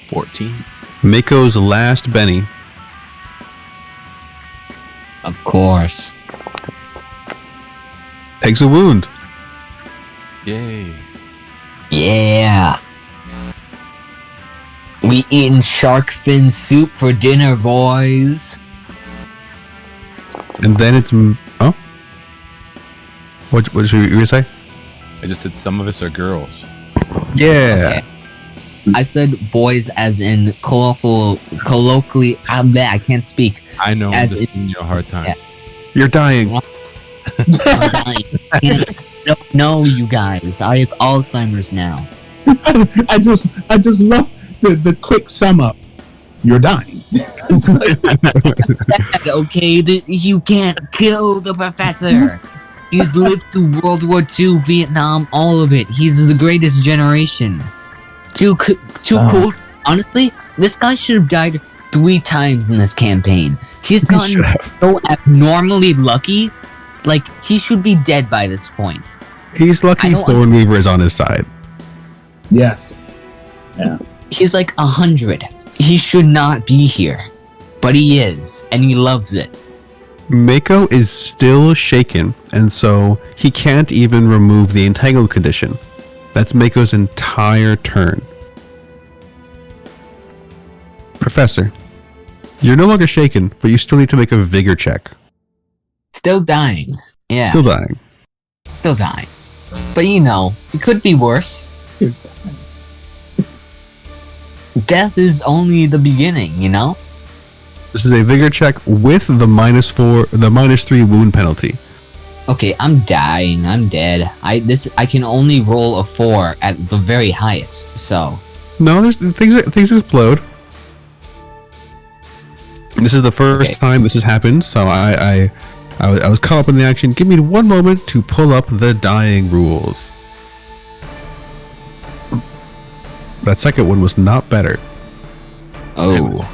$14. Mako's last Benny. Of course. Takes a wound. Yay. Yeah. We eating shark fin soup for dinner, boys. And then it's... Oh? What should you gonna say? I just said some of us are girls. Yeah. Okay. I said boys as in colloquially. I can't speak. I know, I'm As just it- giving you a hard time. Yeah. You're dying. No, you guys. I have Alzheimer's now. I just love the quick sum up. You're dying. Okay, you can't kill the professor. He's lived through World War II, Vietnam, all of it. He's the greatest generation. Too cool. Honestly, this guy should have died 3 times in this campaign. He's gotten so abnormally lucky. Like, he should be dead by this point. He's lucky Thornweaver is on his side. Yes. He's like 100. He should not be here. but he is, and he loves it. Mako is still shaken, and so he can't even remove the entangled condition. That's Mako's entire turn. Professor, you're no longer shaken, but you still need to make a vigor check. Still dying. Yeah, Still dying. still dying. But you know, it could be worse. Death is only the beginning, you know? This is a vigor check with the -3 wound penalty. Okay, I'm dying. I'm dead. I can only roll a 4 at the very highest. So No, there's things explode. This is the first time this has happened, so I was caught up in the action. Give me one moment to pull up the dying rules. That second one was not better. oh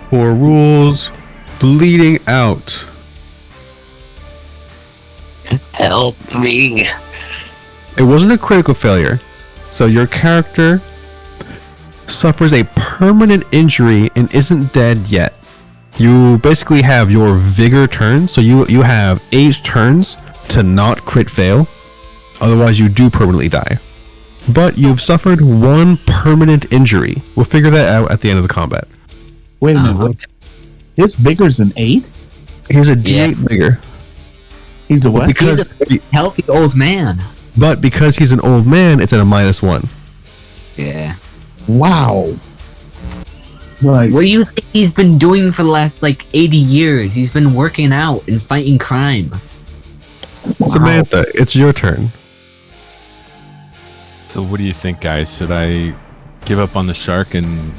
For rules, bleeding out. help me. It wasn't a critical failure, so your character suffers a permanent injury and isn't dead yet. You basically have your vigor turn, so you have 8 turns to not crit fail. Otherwise, you do permanently die. But you've suffered 1 permanent injury. We'll figure that out at the end of the combat. Wait a minute. Okay. His vigor's an 8? Here's a D8 vigor. He's a what? Because, He's a healthy old man. but because he's an old man, it's at a -1. Yeah. Wow. Like, What do you think he's been doing for the last 80 years? He's been working out and fighting crime. Samantha, it's your turn. So what do you think, guys? Should I give up on the shark and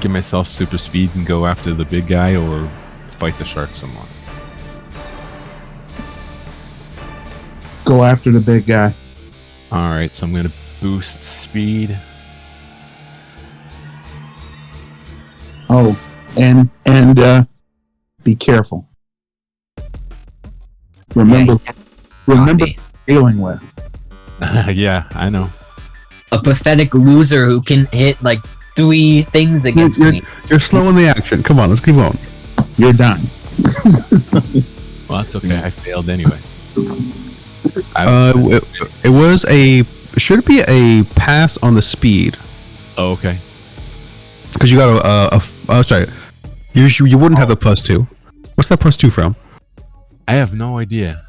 give myself super speed and go after the big guy, or fight the shark some more? go after the big guy. All right, so I'm going to boost speed. Oh, and be careful. Remember Copy. dealing with. Yeah, I know. A pathetic loser who can hit 3 things against me. You're slow in the action. Come on, let's keep going. You're done. Well, that's okay. I failed anyway. It was should it be a pass on the speed? Oh, okay. Because you got sorry. You wouldn't have the +2. What's that +2 from? I have no idea.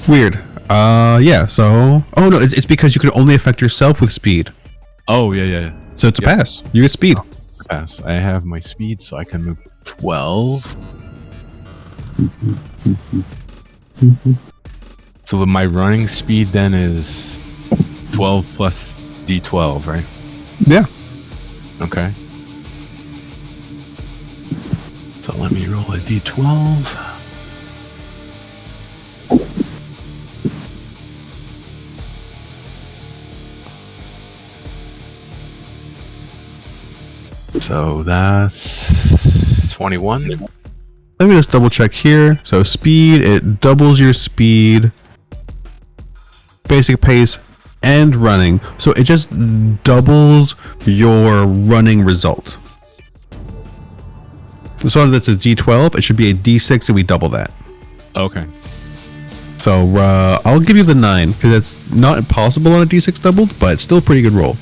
Weird. Yeah, so... Oh, no, it's because you can only affect yourself with speed. Oh, yeah. So it's a Yep. pass. You get speed. Pass. I have my speed, so I can move 12. So my running speed then is 12 plus D12, right? Yeah. Okay. So let me roll a D12. So that's 21. Let me just double check here. So speed, it doubles your speed, basic pace, and running. So it just doubles your running result. So that's a D12. It should be a D6 and we double that. Okay. So I'll give you the 9 because it's not impossible on a D6 doubled, but it's still a pretty good roll.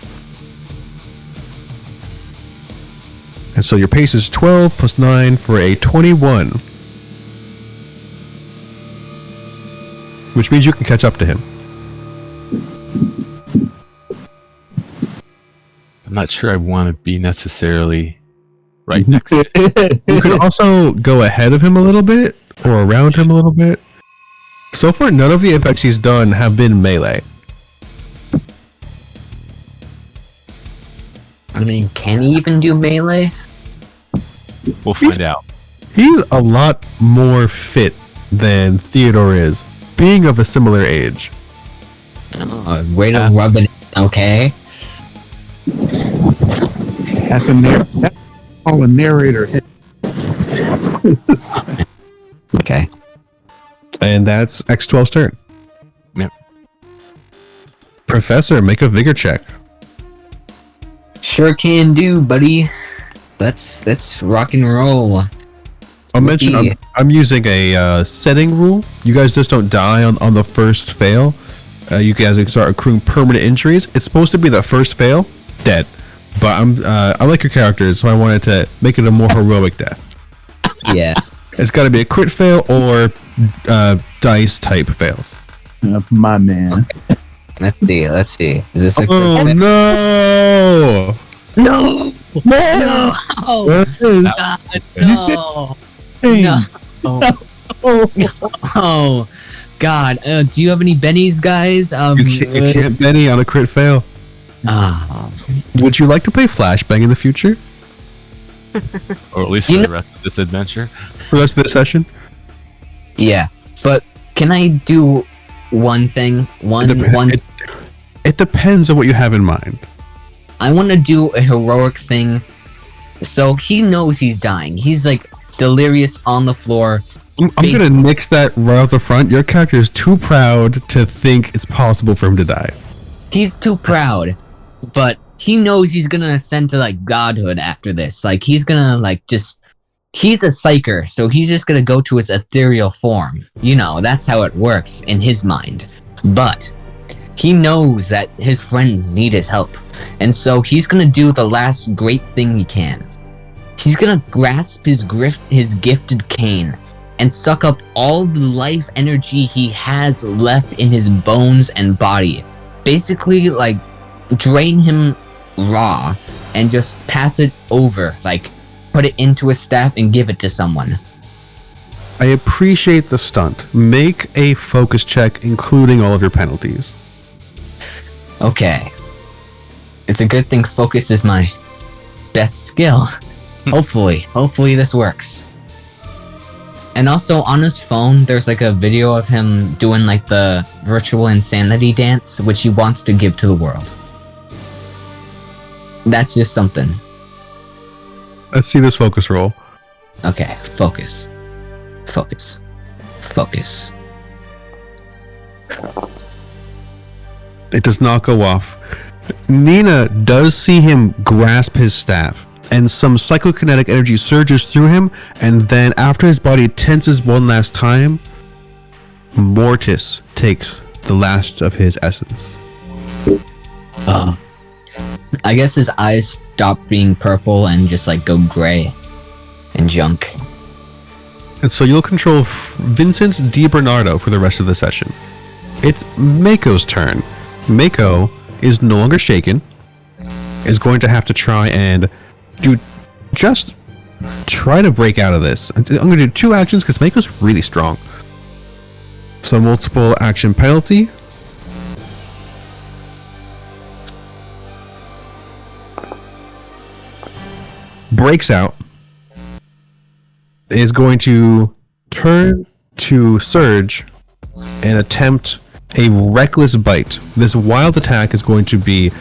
And so your pace is 12 plus 9 for a 21. Which means you can catch up to him. I'm not sure I want to be necessarily right next to it. You can also go ahead of him a little bit or around him a little bit. So far, none of the effects he's done have been melee. I mean, can he even do melee? We'll find out. He's a lot more fit than Theodore is, being of a similar age. Way to rub it. Okay. That's all a narrator hit. Okay. And that's X12's turn. Yep. Professor, make a vigor check. Sure can do, buddy. Let's rock and roll. I'll mention I'm using a setting rule. You guys just don't die on the first fail. You guys can start accruing permanent injuries. It's supposed to be the first fail, dead. But I like your characters, so I wanted to make it a more heroic death. Yeah. It's got to be a crit fail or dice type fails. My man. Okay. Let's see. Is this a Oh crit? no! No! No! What is? God, You said- no! Hey, No! Oh, God! Do you have any bennies, guys? You can't Benny on a crit fail. Ah, Would you like to play Flashbang in the future Or at least for the rest of this adventure. for the rest of the session? yeah. But can I do one thing? It depends on what you have in mind. I want to do a heroic thing. So he knows he's dying. He's like delirious on the floor. I'm gonna nix that right off the front. Your character is too proud to think it's possible for him to die. He's too proud. But he knows he's gonna ascend to like godhood after this. Like he's gonna like just he's a psyker, so he's just gonna go to his ethereal form. You know, that's how it works in his mind. But he knows that his friends need his help. And so he's gonna do the last great thing he can. He's gonna grasp his gifted cane and suck up all the life energy he has left in his bones and body. Basically, like, drain him raw and just pass it over, like, put it into a staff and give it to someone. I appreciate the stunt. Make a focus check, including all of your penalties. Okay. It's a good thing focus is my best skill. Hopefully this works. And also on his phone, there's like a video of him doing like the virtual insanity dance, which he wants to give to the world. That's just something. Let's see this focus roll. Okay, focus. Focus. Focus. It does not go off. Nina does see him grasp his staff, and some psychokinetic energy surges through him, and then after his body tenses one last time, Mortis takes the last of his essence. I guess his eyes stop being purple and just like go gray and junk. And so you'll control Vincent DiBernardo for the rest of the session. It's Mako's turn. Mako is no longer shaken, is going to have to try and try to break out of this. I'm going to do 2 actions because Mako's really strong. So multiple action penalty. Breaks out. Is going to turn to Surge and attempt a reckless bite. This wild attack is going to be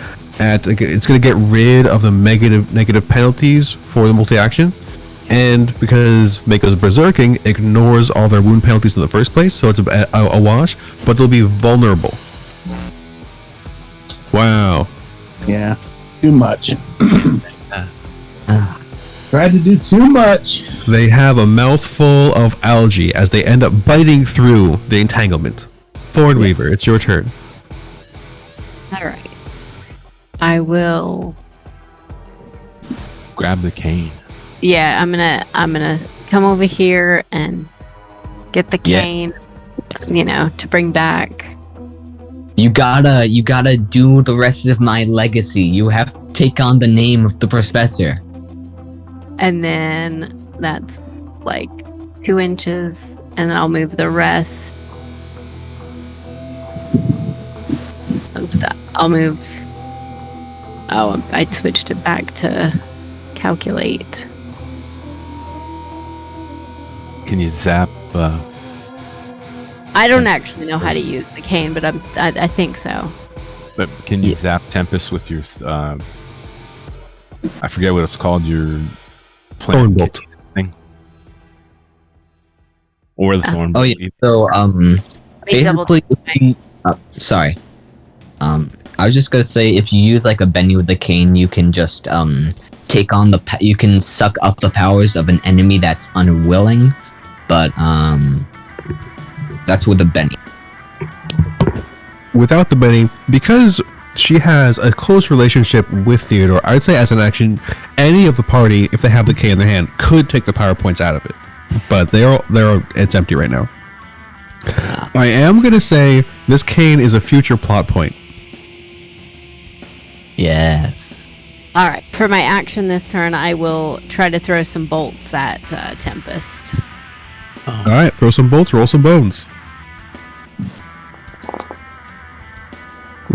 it's going to get rid of the negative penalties for the multi-action, and because Mako's berserking ignores all their wound penalties in the first place, so it's a wash, but they'll be vulnerable. Wow. Yeah, too much. Tried to do too much. They have a mouthful of algae as they end up biting through the entanglement. Thornweaver, it's your turn. All right. I will. Grab the cane. Yeah, I'm gonna come over here and get the cane. You know, to bring back. You gotta do the rest of my legacy. You have to take on the name of the professor. And then that's like 2 inches, and then I'll move the rest of that. I'll move. Oh, I switched it back to calculate. Can you zap? I don't actually know how to use the cane, but I think so. But can you zap Tempest with your? I forget what it's called. Your Thorn bolt thing, or the thorn. Oh yeah. So Let me double basically, sorry. I was just gonna say, if you use like a Benny with the cane, you can just take on you can suck up the powers of an enemy that's unwilling, but that's with a Benny. Without the Benny, because she has a close relationship with Theodore, I'd say as an action, any of the party, if they have the K in their hand, could take the power points out of it. But it's empty right now. I am gonna say this cane is a future plot point. Yes. All right. For my action this turn, I will try to throw some bolts at Tempest. All right, throw some bolts, roll some bones.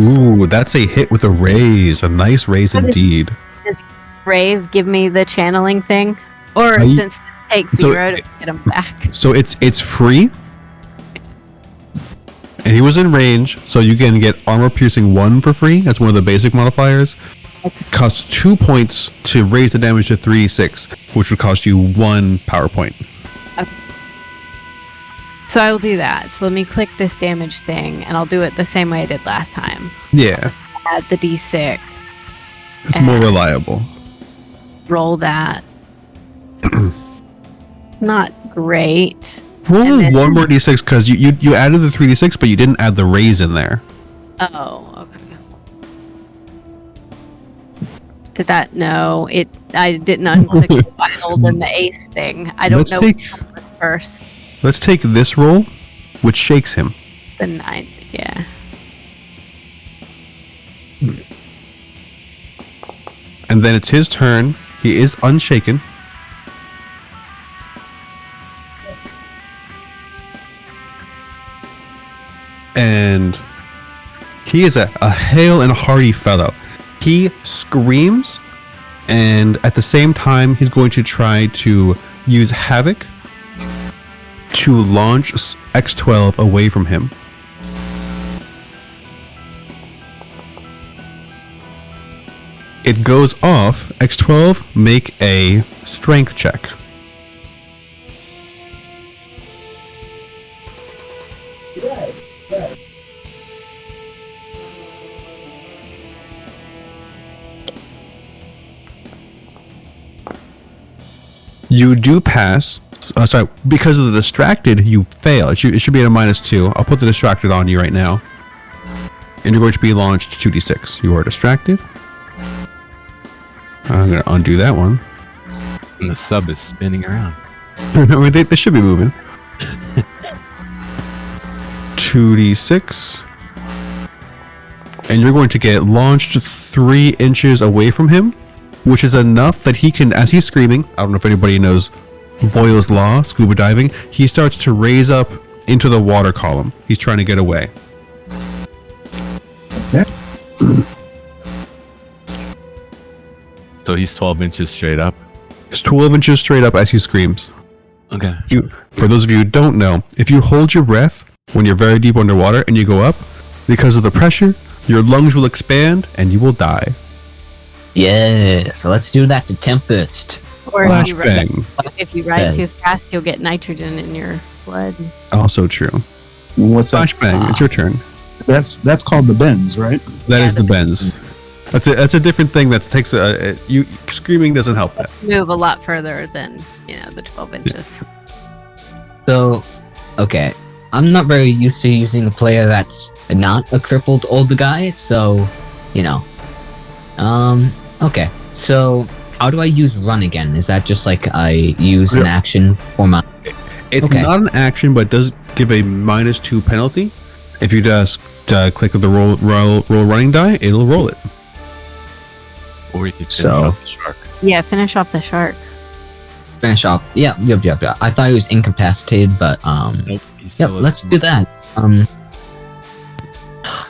Ooh, that's a hit with a raise. A nice raise indeed. Does raise give me the channeling thing, or since it takes 0 to get him back? So it's free, and he was in range, so you can get armor piercing 1 for free. That's one of the basic modifiers. Costs 2 points to raise the damage to 3d6, which would cost you 1 power point. Okay. So I will do that. So let me click this damage thing, and I'll do it the same way I did last time. Yeah, Add the d6. it's more reliable. Roll that. Not great. Roll one more d6 because you added the 3d6, but you didn't add the raise in there. Oh, okay. Did that? No, I didn't unclick the wild and the ace thing. I don't know which one was first. Let's take this roll, which shakes him. The 9, yeah. And then it's his turn. He is unshaken. And he is a hale and hearty fellow. He screams, and at the same time, he's going to try to use Havoc to launch X12 away from him. It goes off. X12, make a strength check. You do pass. Sorry, because of the distracted, you fail. It should be at a -2. I'll put the distracted on you right now. And you're going to be launched 2d6. You are distracted. I'm going to undo that one. And the sub is spinning around. No, they should be moving. 2d6. And you're going to get launched 3 inches away from him, which is enough that he can, as he's screaming, I don't know if anybody knows Boyle's Law, scuba diving, he starts to raise up into the water column. He's trying to get away. Okay. So he's 12 inches straight up. It's 12 inches straight up as he screams. Okay. For those of you who don't know, if you hold your breath when you're very deep underwater and you go up, because of the pressure, your lungs will expand and you will die. Yeah, so let's do that to Tempest. Or if you ride Says. too fast, you'll get nitrogen in your blood. Also true. What's that? Flashbang, it's your turn. That's called the bends, right? That is the bends. That's a different thing that takes you screaming doesn't help that. Move a lot further than, the 12 inches. So, okay, I'm not very used to using a player that's not a crippled old guy, so, okay. So, how do I use run again? Is that just like I use an action for my... It's not an action, but it does give a -2 penalty. If you just click the roll running die, it'll roll it. Or you could finish off the shark. Yeah, finish off the shark. Finish off. Yeah. I thought he was incapacitated, but Nope. He's still let's do that.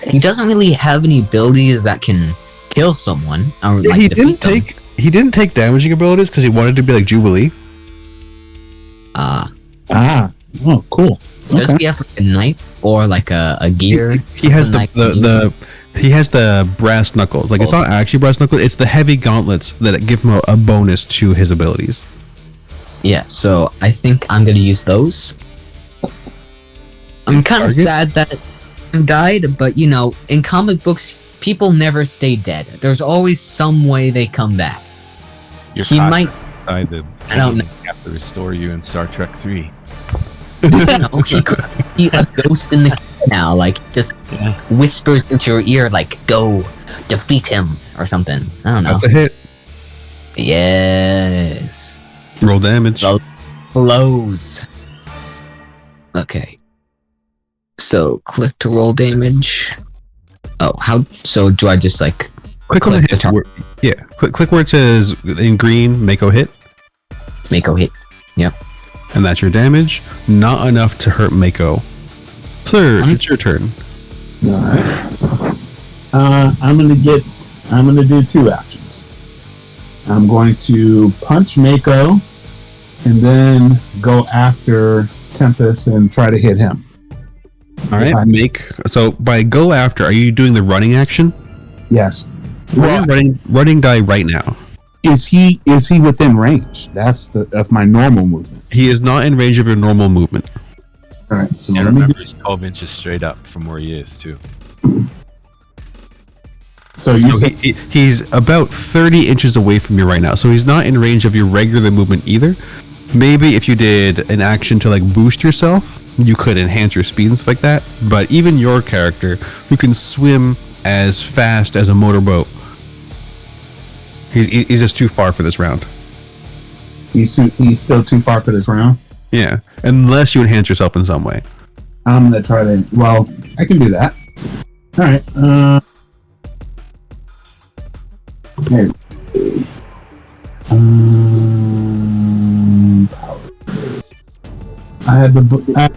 He doesn't really have any abilities that can kill someone or he defeat them. He didn't take damaging abilities because he wanted to be like Jubilee. Ah. Oh, cool. Does he have like a knife or like a gear? He has he has the brass knuckles. Like, it's not actually brass knuckles. It's the heavy gauntlets that give him a bonus to his abilities. Yeah, so I think I'm gonna use those. I'm kind of sad that died, but you know, in comic books, people never stay dead. There's always some way they come back. He might. I don't know. have to restore you in Star Trek 3. You know, he could be a ghost in the now, like just whispers into your ear, like "Go, defeat him" or something. I don't know. That's a hit. Yes. Roll damage. Blows. Okay. So click to roll damage. Oh, how? So do I just like Click on the click hit. the Where, yeah, click where it says in green, Mako hit, Mako hit? Yep. and that's your damage. Not enough to hurt Mako. Surge, it's your turn. All right. I'm gonna do 2 actions. I'm going to punch Mako, and then go after Tempest and try to hit him. All right, so by go after, are you doing the running action? Yes. Well, running die right now. Is he within range? That's of my normal movement. He is not in range of your normal movement. All right. So Yeah, let me remember, he's 12 inches straight up from where he is, too. So you So said he's about 30 inches away from you right now, so he's not in range of your regular movement either. Maybe if you did an action to like boost yourself, you could enhance your speed and stuff like that. But even your character, who can swim as fast as a motorboat, he's just too far for this round. he's still too far for this round. Yeah, unless you enhance yourself in some way. I'm gonna try to. Well, I can do that. All right. Here. Power. I had the.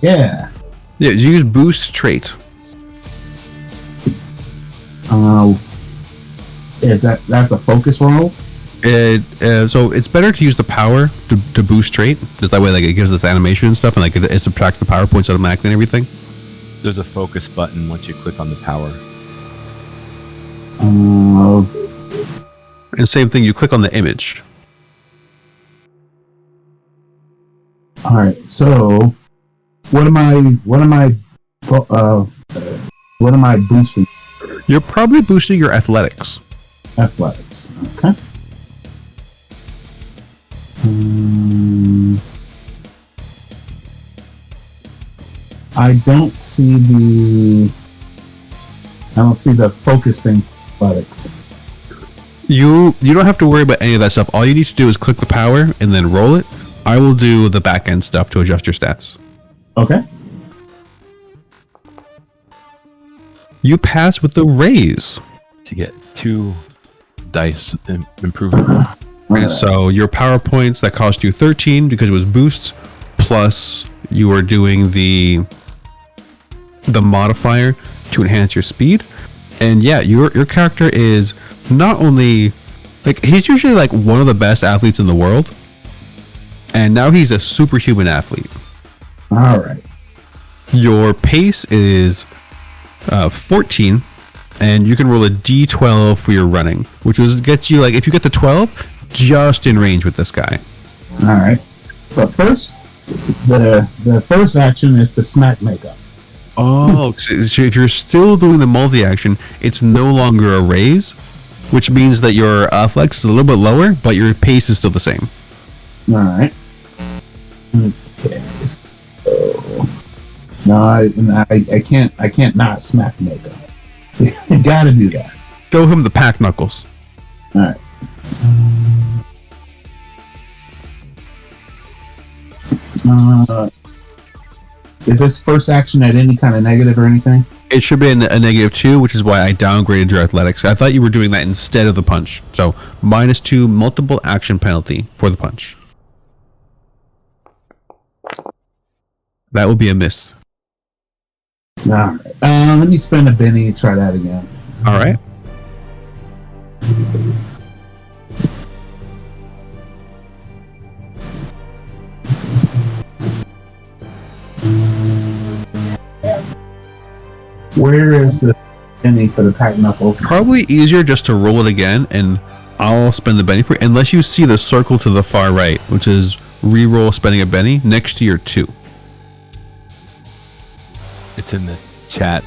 Yeah. Yeah, use boost trait. That's a focus roll? So it's better to use the power to boost trait. Just that way, like it gives us animation and stuff, and like it subtracts the power points automatically and everything. There's a focus button once you click on the power. And same thing, you click on the image. All right. So, what am I boosting? You're probably boosting your athletics. Athletics. Okay. I don't see the focus thing. Athletics. You don't have to worry about any of that stuff. All you need to do is click the power and then roll it. I will do the back end stuff to adjust your stats. Okay. You pass with the raise. To get 2 dice improvement. And so your power points that cost you 13 because it was boosts, plus you are doing the modifier to enhance your speed. And yeah, your character is not only like he's usually like one of the best athletes in the world, and now he's a superhuman athlete. All right. Your pace is 14, and you can roll a d12 for your running, which gets you like if you get to 12, just in range with this guy. All right. But first, the first action is to smack makeup. Oh, so if you're still doing the multi-action, it's no longer a raise, which means that your flex is a little bit lower, but your pace is still the same. All right. Okay. So, no, I can't not smack makeup. You gotta do that. Show him the pack knuckles. All right. Is this first action at any kind of negative or anything? It should be a -2, which is why I downgraded your athletics. I thought you were doing that instead of the punch. So -2 multiple action penalty for the punch. That will be a miss. All right. Let me spend a Benny and try that again. All right. Where is the Benny for the pack knuckles? Probably easier just to roll it again, and I'll spend the Benny for it, unless you see the circle to the far right, which is reroll spending a Benny next to your 2. It's in the chat.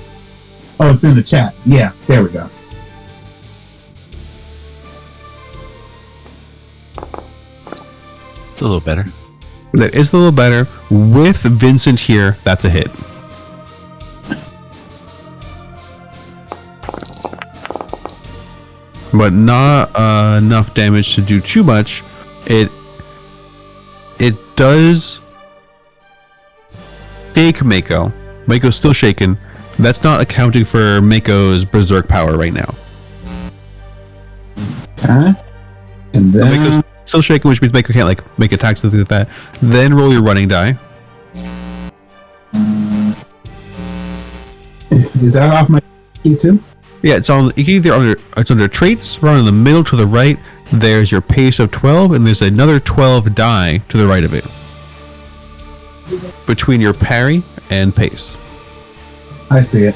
Oh, it's in the chat. Yeah, there we go. It's a little better. That is a little better. With Vincent here, that's a hit. But not enough damage to do too much. It does shake Mako. Mako's still shaken. That's not accounting for Mako's berserk power right now. Okay. And then Mako's still shaken, which means Mako can't like make attacks and things like that. Then roll your running die. is that off my key too? Yeah, it's on it's under traits, right in the middle to the right. There's your pace of 12, and there's another 12 die to the right of it. Between your parry and pace. I see it.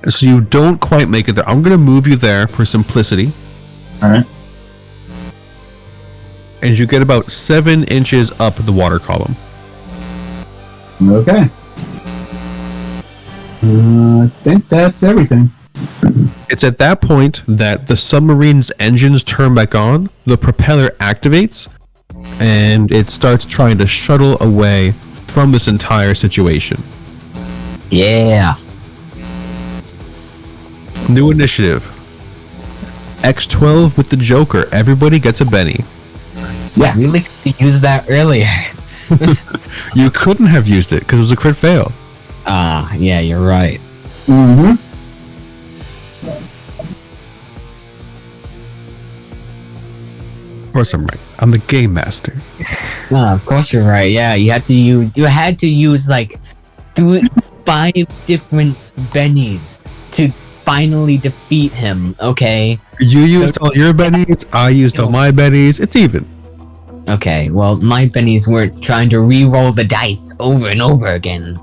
So you don't quite make it there. I'm going to move you there for simplicity. All right. And you get about 7 inches up the water column. Okay. I think that's everything. It's at that point that the submarine's engines turn back on, the propeller activates, and it starts trying to shuttle away from this entire situation. Yeah. New initiative. X12 with the Joker. Everybody gets a Benny. Yes. Really could use that earlier. You couldn't have used it because it was a crit fail. Yeah, you're right. Mm-hmm. Of course I'm right. I'm the game master. Of course you're right. Yeah, you had to use like 5 different bennies to finally defeat him, okay? You used all your bennies, I used all my bennies. It's even. Okay, well, my bennies were trying to re-roll the dice over and over again.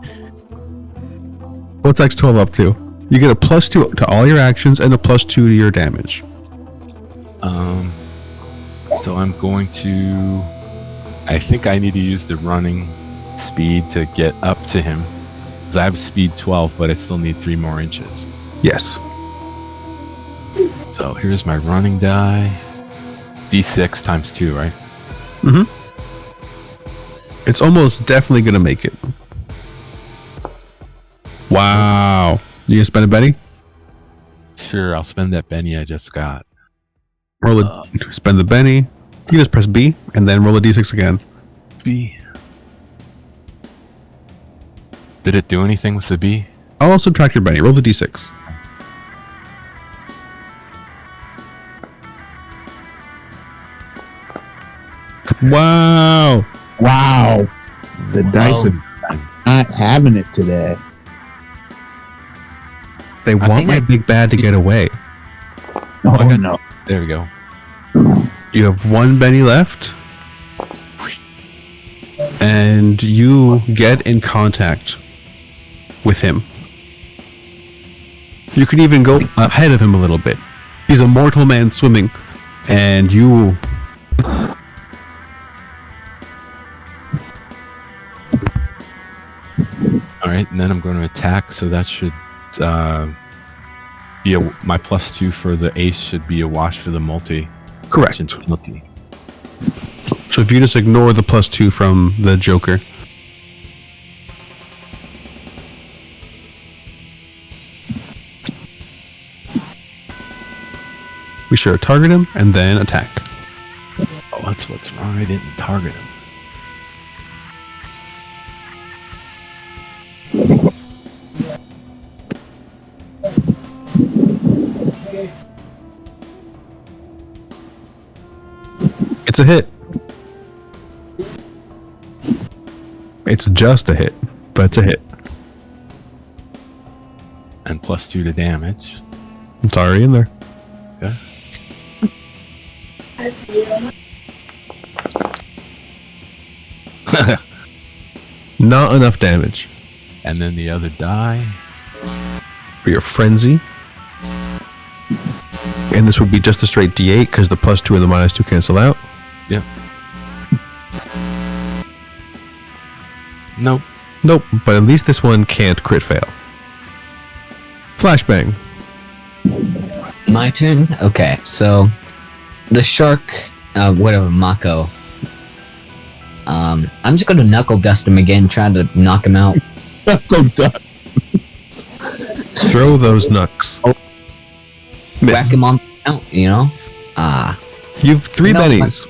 What's X12 up to? You get a +2 to all your actions and a +2 to your damage. So I'm going to... I think I need to use the running speed to get up to him. Because I have speed 12, but I still need 3 more inches. Yes. So here's my running die. D6 times 2, right? Mm-hmm. It's almost definitely going to make it. Wow. You gonna spend a Benny? Sure, I'll spend that Benny I just got. Spend the Benny. You can just press B and then roll a D6 again. B. Did it do anything with the B? I'll also subtract your Benny. Roll the D6. Wow. Wow. The dice are not having it today. They want my big bad to get away. Oh, no. There we go. You have 1 Benny left. And you get in contact with him. You can even go ahead of him a little bit. He's a mortal man swimming. And you... Alright, and then I'm going to attack, so that should be my +2 for the ace should be a wash for the multi. Correct. Multi. So if you just ignore the +2 from the Joker. Be sure to target him and then attack. Oh, that's what's wrong. I didn't target him. It's a hit. It's just a hit, but it's a hit. And +2 to damage. It's already in there. Okay. Not enough damage. And then the other die. For your frenzy. And this would be just a straight D8 because the +2 and the -2 cancel out. Yep. Nope. Nope, but at least this one can't crit fail. Flashbang. My turn? Okay, so the shark, whatever, Mako. I'm just gonna knuckle dust him again, trying to knock him out. Go duck. Throw those knucks. Whack Miss. him on the mount, you know? You've 3 No, bennies.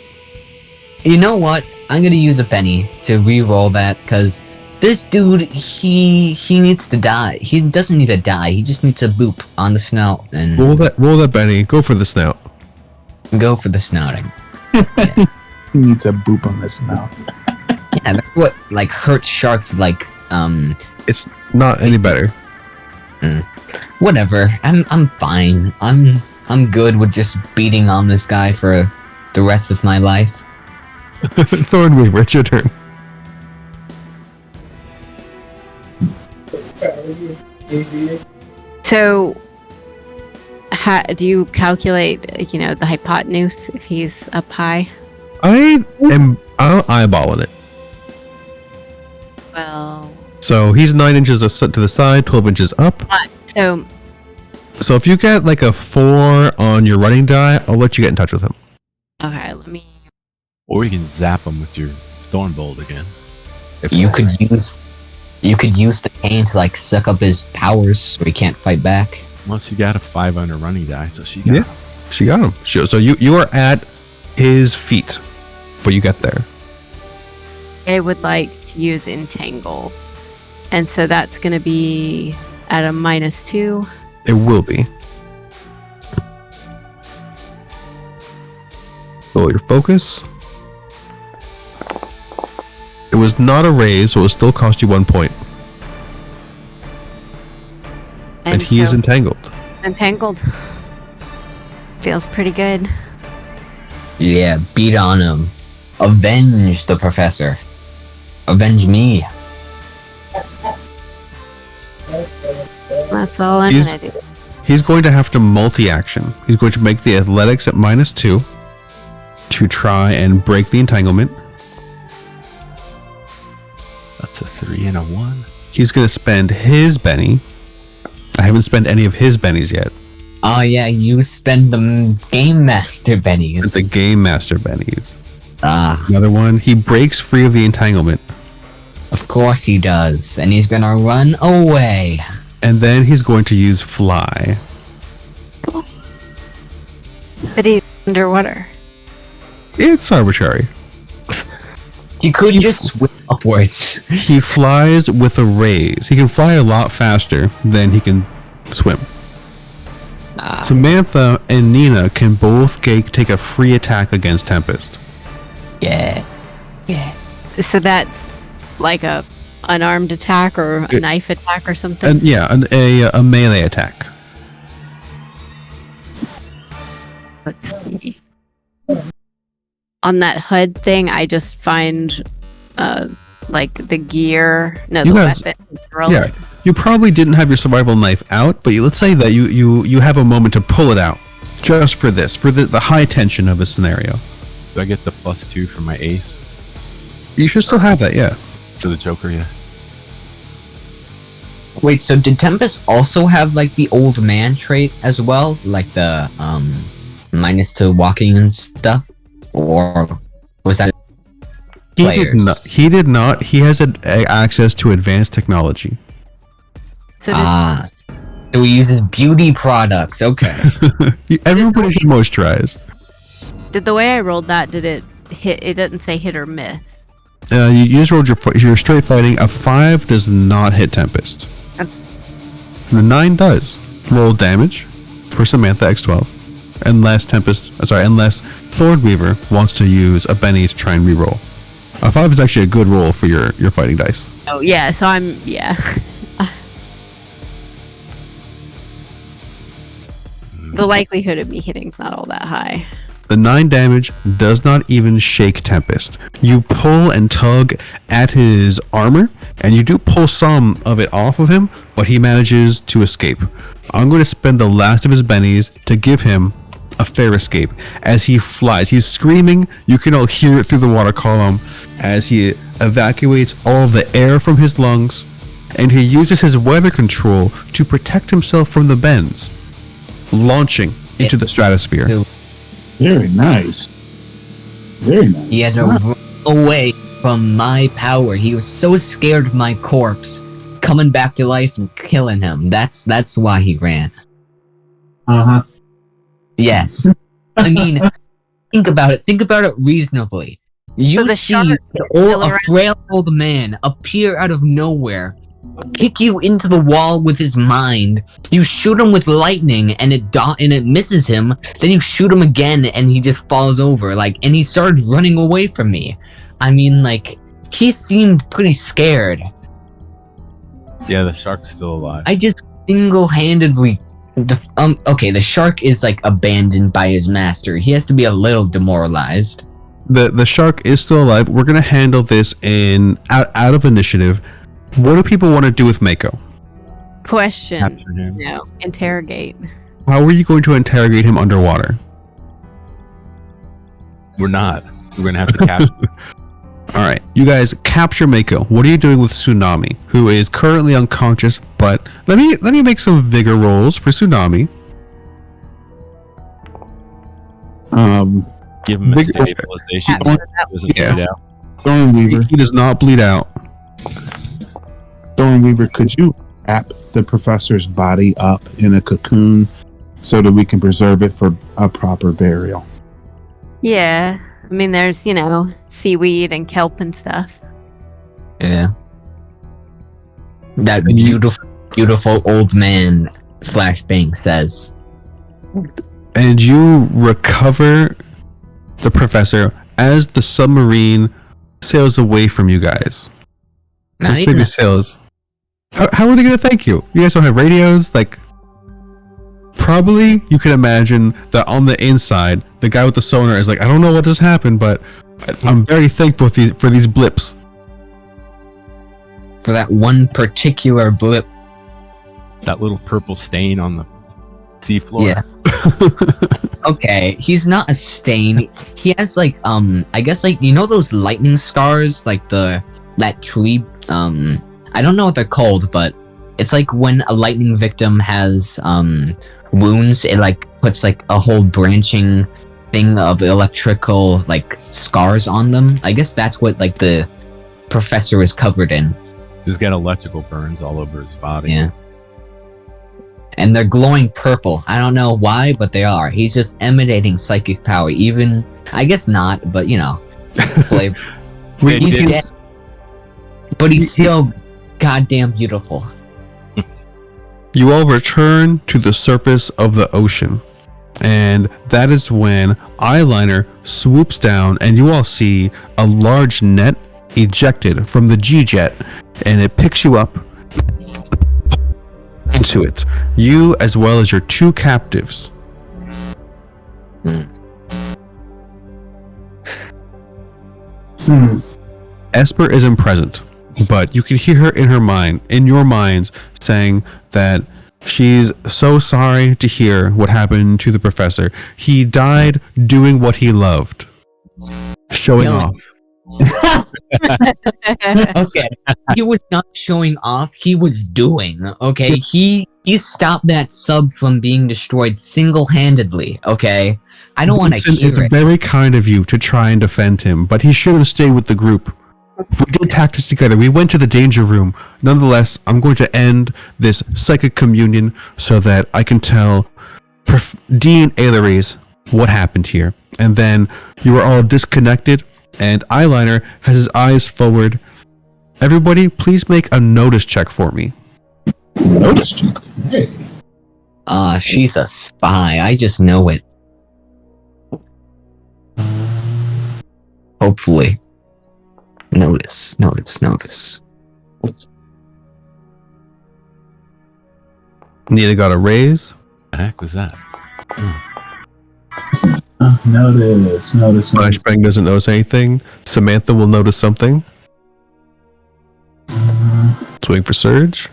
You know what? I'm gonna use a penny to re-roll that, because this dude, he needs to die. He doesn't need to die, he just needs a boop on the snout and Roll that Benny. Go for the snout. go for the snouting. He needs a boop on this now. Yeah, that's what, like, hurts sharks, like, It's not any better. whatever. I'm fine. I'm good with just beating on this guy for the rest of my life. Thornweaver, it's your turn. So, do you calculate, the hypotenuse if he's up high? I'm eyeballing it. Well, So he's 9 inches to the side, 12 inches up. so So if you get like a 4 on your running die, I'll let you get in touch with him. okay, let me. Or you can zap him with your Thornbolt again. If You it's could right. use the cane to, like, suck up his powers so he can't fight back. Well, she got a 5 on her running die, so she got Yeah. She got him. So you are at his feet, but you get there. I would like to use entangle, and so that's going to be at a -2. It will be. Roll your focus. It was not a raise, so it will still cost you 1 point. And he is so entangled. entangled. Feels pretty good. Yeah, beat on him. Avenge the professor. Avenge me. That's all I'm He's- going to do. He's going to have to multi-action. He's going to make the athletics at -2 to try and break the entanglement. That's a 3 and a 1. He's going to spend his Benny. I haven't spent any of his bennies yet. Oh yeah, you spend the game master bennies. The Game Master bennies. Ah, Another one. He breaks free of the entanglement. of course he does. And he's gonna run away. And then he's going to use Fly. But he's underwater. It's arbitrary. You could just swim upwards. He flies with a raise. He can fly a lot faster than he can swim. Ah, Samantha and Nina can both take a free attack against Tempest. yeah. Yeah. So that's like a unarmed attack or a knife attack or something. And yeah, a melee attack. Let's see. On that HUD thing, I just find like the gear, no, You the guys- weapon. Throw Yeah, it. you probably didn't have your survival knife out, but let's say that you have a moment to pull it out, just for this, for the high tension of the scenario. Do I get the +2 for my ace? You should still have that, yeah. To the Joker, yeah. Wait, so did Tempest also have, like, the old man trait as well? Like the -2 walking and stuff? Or was that He players? did not. He did not. He has access to advanced technology. So does, Ah. So he uses beauty products. Okay. Everybody should moisturize. did the way I rolled that, did it hit? It didn't say hit or miss. You just rolled your straight fighting. A 5 does not hit Tempest. The 9 does. Roll damage for Samantha X12. Unless unless Thornweaver wants to use a Benny to try and reroll. A 5 is actually a good roll for your fighting dice. Oh yeah, so yeah. The likelihood of me hitting is not all that high. The 9 damage does not even shake Tempest. You pull and tug at his armor, and you do pull some of it off of him, but he manages to escape. I'm going to spend the last of his bennies to give him a fair escape as he flies. He's screaming. You can all hear it through the water column as he evacuates all the air from his lungs, and he uses his weather control to protect himself from the bends, launching into the stratosphere. Very nice. Very nice. He had to run away from my power. He was so scared of my corpse coming back to life and killing him. That's why he ran. Uh-huh. Yes. I mean, think about it. Think about it reasonably. You the see shark a frail old man appear out of nowhere, kick you into the wall with his mind. You shoot him with lightning, and it misses him. Then you shoot him again, and he just falls over. And he started running away from me. I mean, he seemed pretty scared. Yeah, the shark's still alive. I just single-handedly. Okay, the shark is abandoned by his master. He has to be a little demoralized. The shark is still alive. We're gonna handle this out of initiative. What do people want to do with Mako? Question. Capture him. No. Interrogate. How are you going to interrogate him underwater? We're not. We're gonna have to capture him. All right, you guys capture Mako. What are you doing with Tsunami, who is currently unconscious? But let me make some vigor rolls for Tsunami. Give him a Big- stabilization. Capture that Doesn't Yeah. bleed out. Thornweaver, He does not bleed out. Thornweaver, could you wrap the professor's body up in a cocoon so that we can preserve it for a proper burial? Yeah. I mean, there's, seaweed and kelp and stuff. Yeah. That beautiful old man, Flashbang says. And you recover the professor as the submarine sails away from you guys. Not It's even maybe a- sails. How are they going to thank you? You guys don't have radios? Probably you can imagine that on the inside, the guy with the sonar is I don't know what just happened, but I'm very thankful for these blips. for that one particular blip. That little purple stain on the seafloor. Yeah. Okay, he's not a stain. He has I guess those lightning scars, that tree. I don't know what they're called, but it's when a lightning victim has wounds. It puts a whole branching thing of electrical scars on them. I guess that's what the professor is covered in. He's got electrical burns all over his body. Yeah. And they're glowing purple. I don't know why, but they are. He's just emanating psychic power. Even, I guess not, but flavor. They He's did- dead, but he's still goddamn beautiful. You all return to the surface of the ocean, and that is when Eyeliner swoops down, and you all see a large net ejected from the G-Jet, and it picks you up into it. You, as well as your two captives. Esper isn't present, but you can hear her in your minds, saying that she's so sorry to hear what happened to the professor. He died doing what he loved, showing Really? off. Okay, he was not showing off. He was doing. Okay, he stopped that sub from being destroyed single-handedly. Okay, I don't want to Vincent, hear it's it. very kind of you to try and defend him, but he should have stayed with the group. We did tactics together. We went to the danger room. Nonetheless, I'm going to end this psychic communion so that I can tell Dean Aileries what happened here. And then you are all disconnected, and Eyeliner has his eyes forward. Everybody, please make a notice check for me. Notice check. Hey. She's a spy. I just know it. Hopefully. Notice. Neither got a raise. The heck was that? Notice. Flashbang doesn't notice anything. Samantha will notice something. Let's wait for Surge.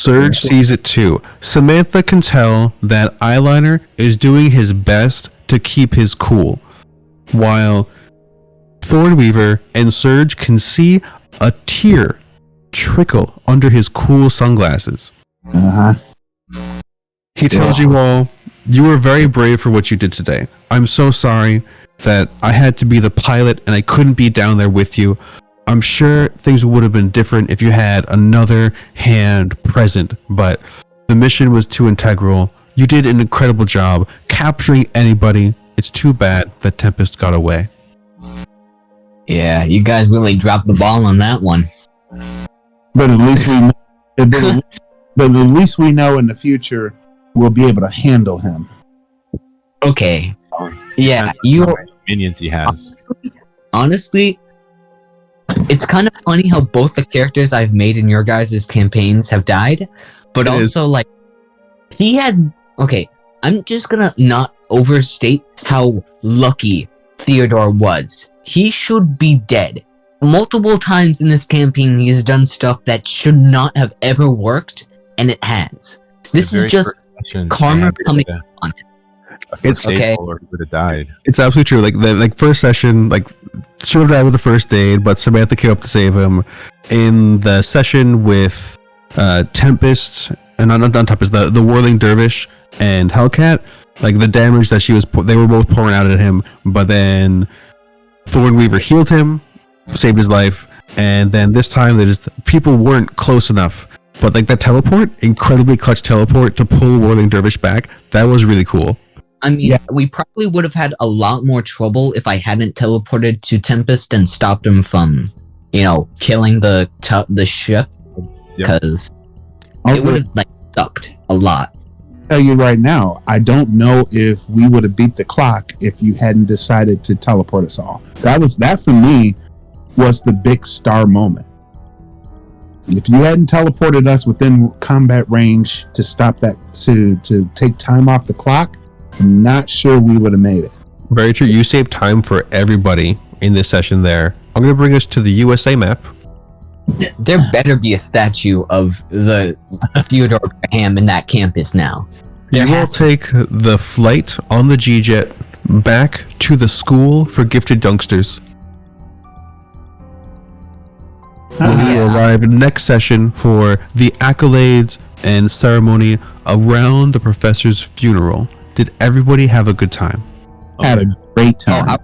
Surge sees it too. Samantha can tell that Eyeliner is doing his best to keep his cool, while Thornweaver and Surge can see a tear trickle under his cool sunglasses. Uh-huh. He tells you all, you were very brave for what you did today. I'm so sorry that I had to be the pilot and I couldn't be down there with you. I'm sure things would have been different if you had another hand present, but the mission was too integral. You did an incredible job capturing anybody. It's too bad that Tempest got away. Yeah, you guys really dropped the ball on that one. But at least we know, but at least we know in the future we'll be able to handle him. Okay. Yeah, you Minions he has. honestly, it's kind of funny how both the characters I've made in your guys' campaigns have died, but It also like he has. Okay, I'm just gonna not overstate how lucky Theodore was. He should be dead. Multiple times in this campaign, he has done stuff that should not have ever worked, and it has. This is just karma coming on. It's okay. Or he would have died. It's absolutely true. Like the first session, like should have died with the first aid, but Samantha came up to save him. In the session with Tempest, and not Tempest, the Whirling Dervish and Hellcat, like the damage that they were both pouring out at him, but then Thornweaver healed him, saved his life, and then this time people weren't close enough. But like that teleport, incredibly clutch teleport to pull Whirling Dervish back, that was really cool. I mean, we probably would have had a lot more trouble if I hadn't teleported to Tempest and stopped him from, killing the ship, because it would have like sucked a lot. Tell you right now, I don't know if we would have beat the clock if you hadn't decided to teleport us all. That for me was the big star moment. If you hadn't teleported us within combat range to stop that, to take time off the clock, I'm not sure we would have made it. Very true. You saved time for everybody in this session there. I'm going to bring us to the USA map. There better be a statue of the Theodore Graham in that campus now. You will take the flight on the G-Jet back to the school for gifted youngsters. We will arrive next session for the accolades and ceremony around the professor's funeral. Did everybody have a good time? Had a great time.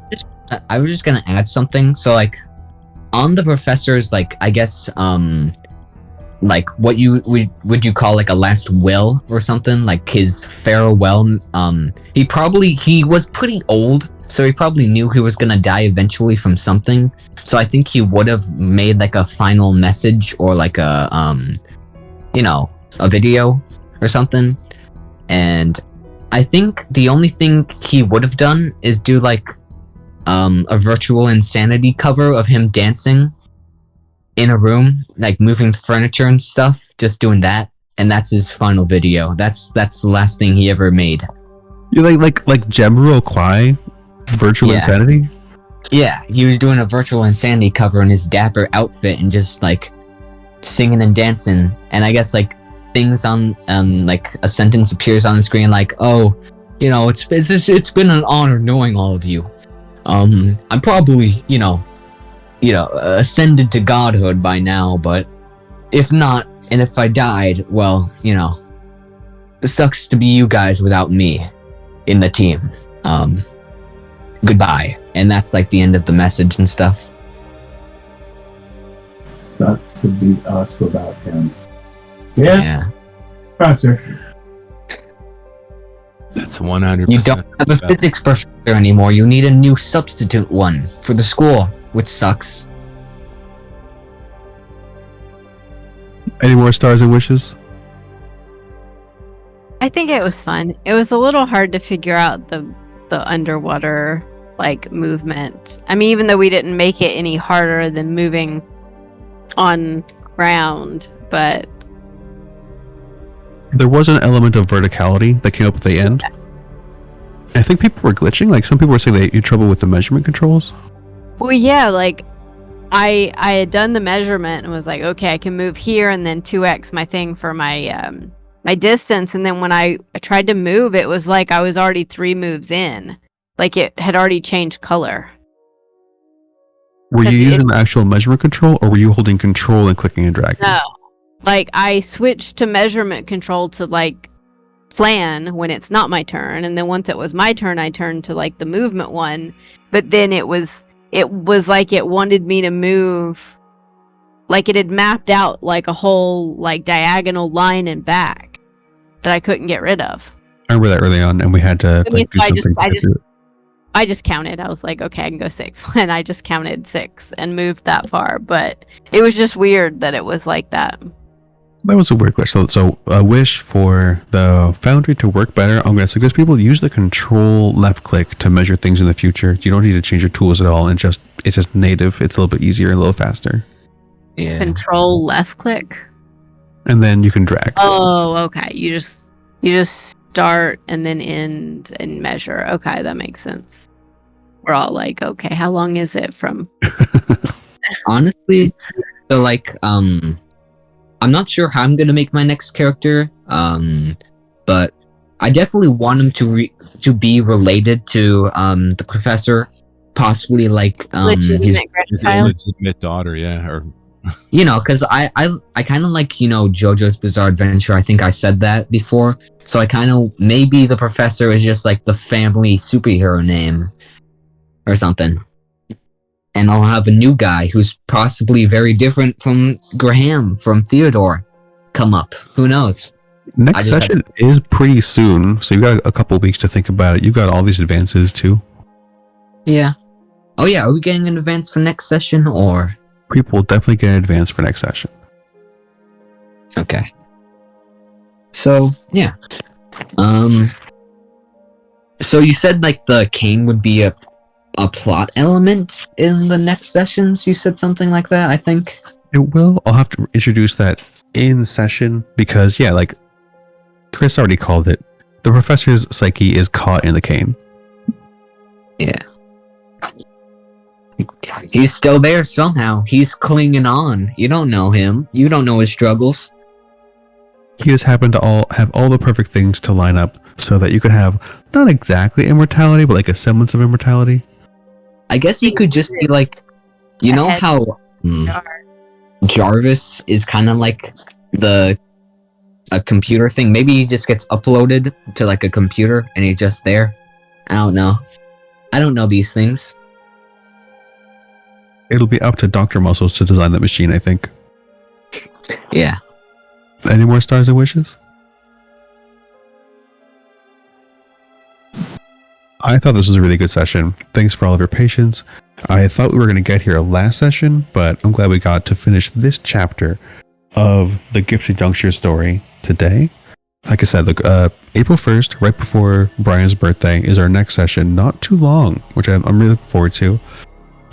I was just gonna add something. So like, on the professor's, like, I guess, like what would you call like a last will or something, like his farewell. He was pretty old, so he probably knew he was gonna die eventually from something. So I think he would have made like a final message or like a a video or something. And I think the only thing he would have done is do like a virtual insanity cover of him dancing in a room, like moving furniture and stuff, just doing that, and that's his final video. That's the last thing he ever made. You like Jamiroquai virtual insanity? Yeah, he was doing a virtual insanity cover in his dapper outfit and just like singing and dancing, and I guess like things on like a sentence appears on the screen like, oh, it's been an honor knowing all of you. I'm probably ascended to godhood by now, but if not, and if I died, well, it sucks to be you guys without me in the team. Goodbye. And that's like the end of the message and stuff. Sucks to be us without him. Yeah. Professor. That's 100%. You don't have a physics professor anymore. You need a new substitute one for the school, which sucks. Any more stars and wishes? I think it was fun. It was a little hard to figure out the underwater like movement. I mean, even though we didn't make it any harder than moving on ground, but there was an element of verticality that came up at the end. I think people were glitching. Like some people were saying they had trouble with the measurement controls. well, yeah, like I had done the measurement and was like, okay, I can move here and then 2x my thing for my my distance. And then when I tried to move, it was like I was already 3 moves in, like it had already changed color. Were you 'Cause using the actual measurement control, or were you holding control and clicking and dragging? No, like I switched to measurement control to like plan when it's not my turn, and then once it was my turn, I turned to like the movement one. But then it was like it wanted me to move, like it had mapped out like a whole like diagonal line and back that I couldn't get rid of. I remember that early on, and we had to I mean, like, do so something. to get through it. I just counted. I was like, okay, I can go 6. And I just counted 6 and moved that far. But it was just weird that it was like that. That was a weird glitch. So a wish for the Foundry to work better. I'm going to suggest people use the control left click to measure things in the future. You don't need to change your tools at all, and it's just native. It's a little bit easier and a little faster. Yeah. Control left click. And then you can drag. Oh, okay. You just start and then end and measure. Okay, that makes sense. We're all like, okay, how long is it from? Honestly, so like, I'm not sure how I'm gonna make my next character, but I definitely want him to be related to the professor, possibly like his Legitimate His grandchild. illegitimate daughter, yeah, or because I kind of like JoJo's Bizarre Adventure. I think I said that before, so I kind of maybe the professor is just like the family superhero name or something, and I'll have a new guy who's possibly very different from Graham from Theodore come up. Who knows? Next session is pretty soon, so you got a couple weeks to think about it. You got all these advances too. Yeah. Oh yeah, are we getting an advance for next session or? People will definitely get an advance for next session. Okay. So yeah. So you said like the cane would be a plot element in the next sessions. You said something like that, I think. It will. I'll have to introduce that in session because, yeah, like Chris already called it. The professor's psyche is caught in the cane. Yeah. He's still there somehow. He's clinging on. You don't know him. You don't know his struggles. He just happened to have all the perfect things to line up so that you could have not exactly immortality, but like a semblance of immortality. I guess he could just be like, you know how Jarvis is kind of like a computer thing. Maybe he just gets uploaded to like a computer and he's just there. I don't know. I don't know these things. It'll be up to Dr. Muscles to design the machine, I think. Yeah. Any more stars and wishes? I thought this was a really good session. Thanks for all of your patience. I thought we were going to get here last session, but I'm glad we got to finish this chapter of the Gifted Youngster story today. Like I said, look, April 1st, right before Brian's birthday, is our next session. Not too long, which I'm really looking forward to,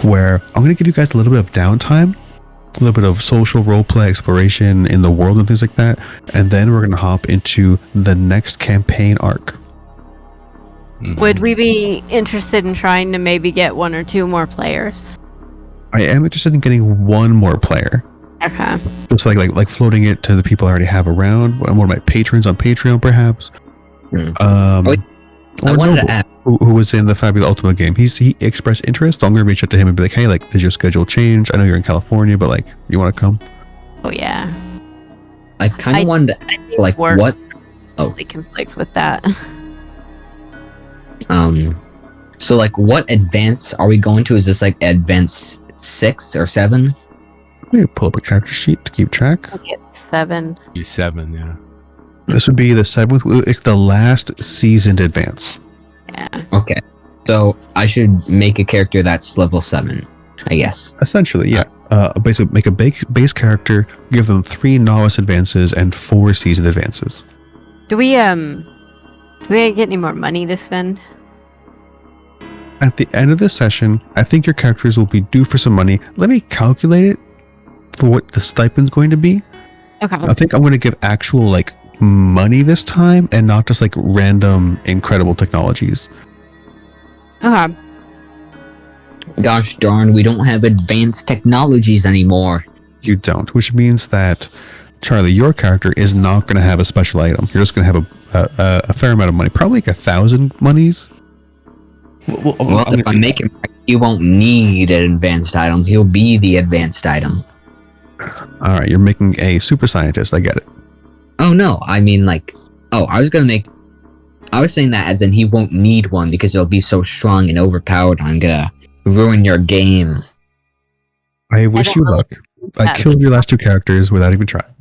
where I'm going to give you guys a little bit of downtime, a little bit of social roleplay exploration in the world and things like that, and then we're going to hop into the next campaign arc. Would we be interested in trying to maybe get 1 or 2 more players? I am interested in getting one more player. Okay. Just like floating it to the people I already have around. One of my patrons on Patreon, perhaps. I wanted to ask. Who was in the Fabulous Ultimate game. He expressed interest. So I'm going to reach out to him and be like, hey, like, did your schedule change? I know you're in California, but like, you want to come? Oh, yeah. I kind of wanted to ask, like, work what? Really conflicts with that. So like, what advance are we going to? Is this like advance 6 or 7? Let me pull up a character sheet to keep track. I get 7. be 7, yeah. This would be the 7th. It's the last seasoned advance. Yeah. Okay. So I should make a character that's level 7, I guess. Essentially, yeah. Basically, make a base character, give them 3 novice advances and 4 seasoned advances. Do we get any more money to spend? At the end of this session, I think your characters will be due for some money. Let me calculate it for what the stipend's going to be. Okay. I think I'm going to give actual like money this time and not just like random incredible technologies. Okay. Gosh darn, we don't have advanced technologies anymore. You don't, which means that Charlie, your character is not going to have a special item. You're just going to have a fair amount of money, probably like 1,000 monies. Well, if I make him, he won't need an advanced item. He'll be the advanced item. All right, you're making a super scientist. I get it. Oh no, I mean like, I was saying that as in he won't need one because he'll be so strong and overpowered. I'm gonna ruin your game. I wish you luck. I killed your last two characters without even trying.